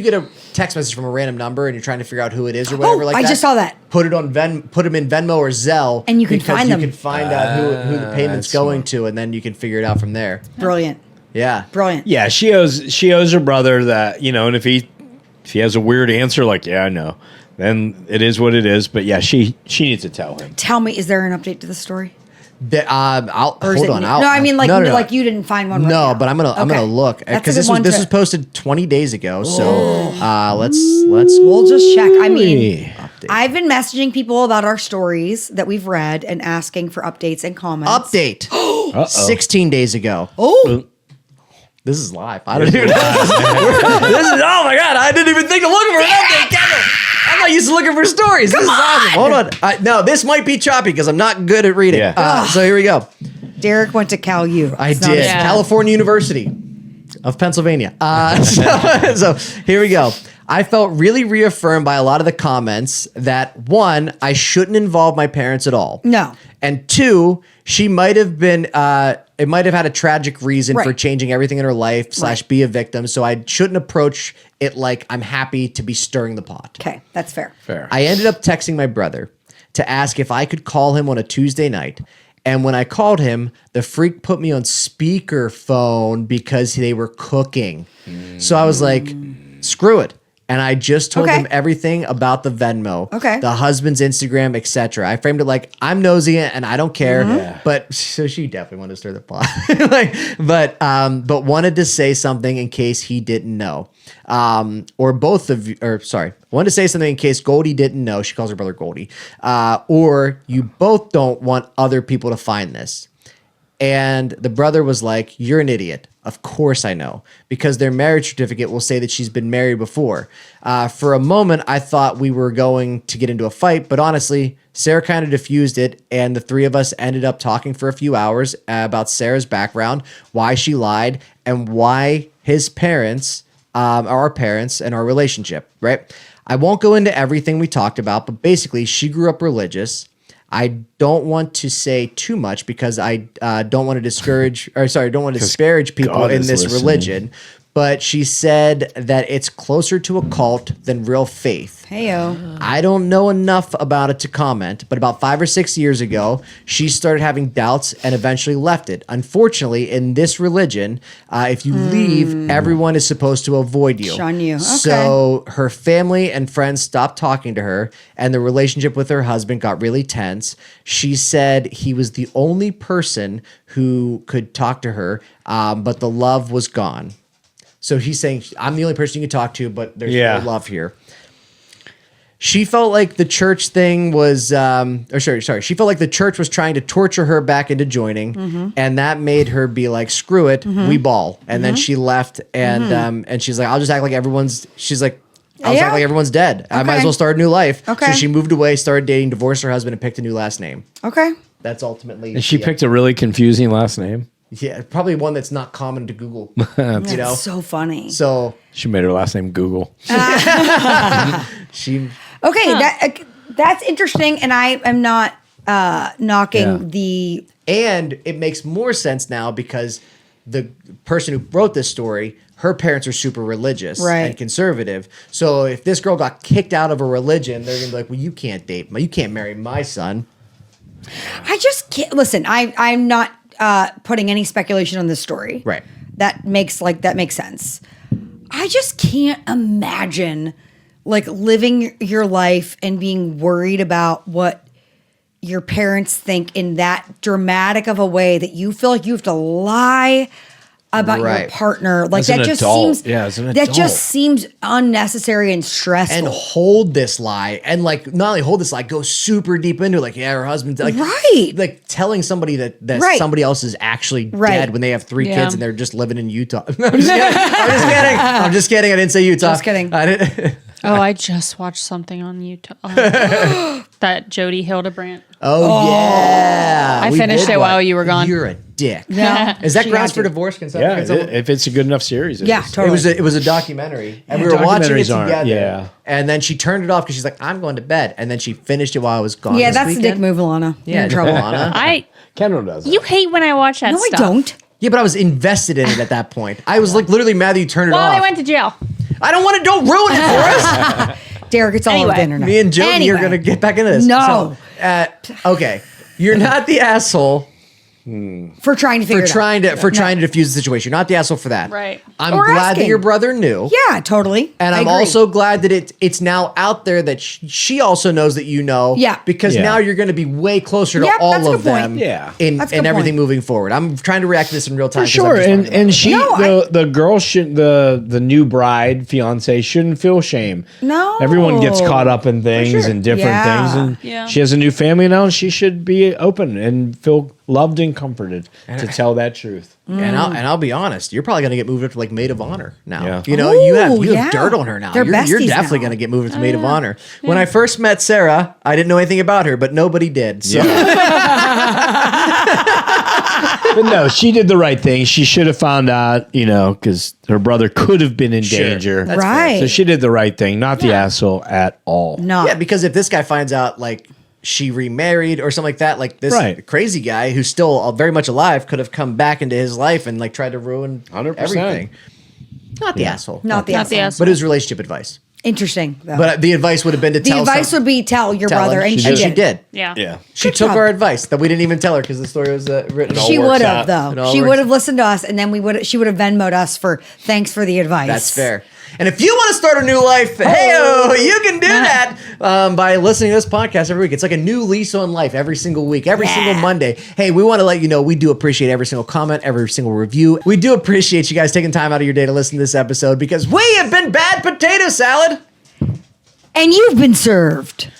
get a text message from a random number and you're trying to figure out who it is or whatever, I just saw that. Put it on put them in Venmo or Zelle, And you can because find them. You can find out who the payment's that's going smart. to, and then you can figure it out from there. Brilliant. Yeah. Brilliant. Yeah, she owes her brother that, and if he has a weird answer like, yeah, I know, then it is what it is. But yeah, she needs to tell him. Tell me, is there an update to the story? I'll Or is hold it on. new? I'll, No, I mean like no, no, no. like you didn't find one. Right No, now. but I'm gonna Okay. look That's a because good this one was to- posted 20 days ago. So let's We'll just check. I mean, update. I've been messaging people about our stories that we've read and asking for updates and comments. Update. Uh-oh. 16 days ago. Oh, This is live. I don't even know. This is, oh my God. I didn't even think of looking for an update, Kevin. I'm not used to looking for stories. This is awesome. Hold on. No, this might be choppy because I'm not good at reading. Yeah. So here we go. Derek went to Cal U. I It's not did. a- Yeah. California University of Pennsylvania. So here we go. I felt really reaffirmed by a lot of the comments that one, I shouldn't involve my parents at all. No. And two, she might have been, it might have had a tragic reason for Right. changing everything in her life / be a victim. So I shouldn't approach it like I'm happy to be stirring the pot. Okay, that's fair. Fair. I ended up texting my brother to ask if I could call him on a Tuesday night. And when I called him, the freak put me on speakerphone because they were cooking. So I was like, screw it. And I just told Okay. him everything about the Venmo, Okay. the husband's Instagram, etc. I framed it like I'm nosy and I don't care. Yeah. But so she definitely wanted to stir the pot, but wanted to say something in case he didn't know, or both of you. Or sorry, wanted to say something in case Goldie didn't know. She calls her brother Goldie, or you both don't want other people to find this. And the brother was like, "You're an idiot. Of course I know, because their marriage certificate will say that she's been married before." For a moment, I thought we were going to get into a fight, but honestly, Sarah kind of diffused it, and the three of us ended up talking for a few hours about Sarah's background, why she lied, and why his parents are our parents and our relationship, right? I won't go into everything we talked about, but basically, she grew up religious. I don't want to say too much because I don't want to don't want to disparage people God in is this listening. religion. But she said that it's closer to a cult than real faith. Heyo. I don't know enough about it to comment, but about 5 or 6 years ago, she started having doubts and eventually left it. Unfortunately, in this religion, if you leave, everyone is supposed to avoid you. Shun you. Okay. So her family and friends stopped talking to her, and the relationship with her husband got really tense. She said he was the only person who could talk to her, but the love was gone. So he's saying, I'm the only person you can talk to, but there's no love here. She felt like the church thing was, she felt like the church was trying to torture her back into joining, and that made her be like, screw it, we ball. And then she left, and she's like, I'll just act like everyone's, she's like, I'll just act like everyone's dead. I might as Okay. well start a new life. Okay. So she moved away, started dating, divorced her husband, and picked a new last name. Okay. That's ultimately. And she picked a really confusing last name. Yeah, probably one that's not common to Google. That's you know? so funny. So She made her last name Google. she. Okay, that's interesting, and I am not knocking Yeah. the. And it makes more sense now because the person who wrote this story, her parents are super religious Right. and conservative. So if this girl got kicked out of a religion, they're gonna be like, well, you can't date you can't marry my son. I just can't listen. I'm not putting any speculation on this story. Right. That makes sense. I just can't imagine like living your life and being worried about what your parents think in that dramatic of a way that you feel like you have to lie about your Right. partner. Like As an that just adult. seems Yeah, as an that adult. just seems unnecessary and stressful. And hold this lie, and like not only hold this lie, go super deep into it. Like, yeah, her husband, like, Right. like telling somebody that Right. somebody else is actually Right. dead when they have 3 Yeah. kids and they're just living in Utah. I'm just kidding. I'm just kidding. I didn't say Utah. Just kidding. I didn't. Oh, I just watched something on Utah. That Jody Hildebrandt. Oh, yeah. I We finished did it while watch- you were gone. You're a dick. Yeah. Is that She grounds had for to. divorce? Can Yeah, someone- if it's a good enough series. Yeah, is. totally. It was a documentary, and we were watching it documentaries aren't, together. yeah. And then she turned it off because she's like, "I'm going to bed," and then she finished it while I was gone. Yeah, this that's the weekend. dick move, Alana. You're Yeah, in trouble. I Kendall does that. you hate when I watch that No, stuff. I don't. Yeah, but I was invested in it at that point. I was like literally mad that you turned it Well, off. I went to jail. I don't want to. Don't ruin it for us. Derek, it's all over the Anyway. internet. Me and Jody Anyway. are gonna get back into this. No. So, okay, you're not the asshole For trying to figure it out. trying to diffuse the situation. You're not the asshole for that. Right. I'm Or glad that asking. your brother knew. Yeah, totally. And I I'm agree. also glad that it's now out there that she also knows that you know. Yeah. Because Yeah. now you're going to be way closer to Yep, all that's a of good point. them. Yeah. In That's a good everything point. moving forward. I'm trying to react to this in real time. For 'cause I'm sure, just and learning about and it. she No, the girl should the new bride fiance shouldn't feel shame. No. Everyone gets caught up in things sure. and different Yeah. things, and Yeah. she has a new family now, and she should be open and feel loved and comforted to tell that truth. And I'll be honest, you're probably going to get moved up to like maid of honor now. Yeah. You know, you have Ooh, you have yeah. dirt on her now. They're You're besties definitely now. going to get moved up to maid of honor. When I first met Sarah, I didn't know anything about her, but nobody did. So But no, she did the right thing. She should have found out, because her brother could have been in danger. That's fair. Right. So she did the right thing, not the asshole at all. No. yeah, because if this guy finds out like she remarried or something like that, like this Right. crazy guy who's still very much alive could have come back into his life and like tried to ruin 100%. everything. Not the asshole. Not the Not the asshole. asshole. But it was relationship advice. Interesting. Though. But the advice would have been to the tell advice some- would be tell your tell brother, him. and She she did. Yeah. Yeah. She Good took job. our advice that we didn't even tell her because the story was written. She works would out. have It though. all She works. would have listened to us, and then she would have Venmoed us for thanks for the advice. That's fair. And if you want to start a new life, hey-o, you can do that by listening to this podcast every week. It's like a new lease on life every single week, every single Monday. Hey, we want to let you know we do appreciate every single comment, every single review. We do appreciate you guys taking time out of your day to listen to this episode because we have been Bad Potato Salad. And you've been served.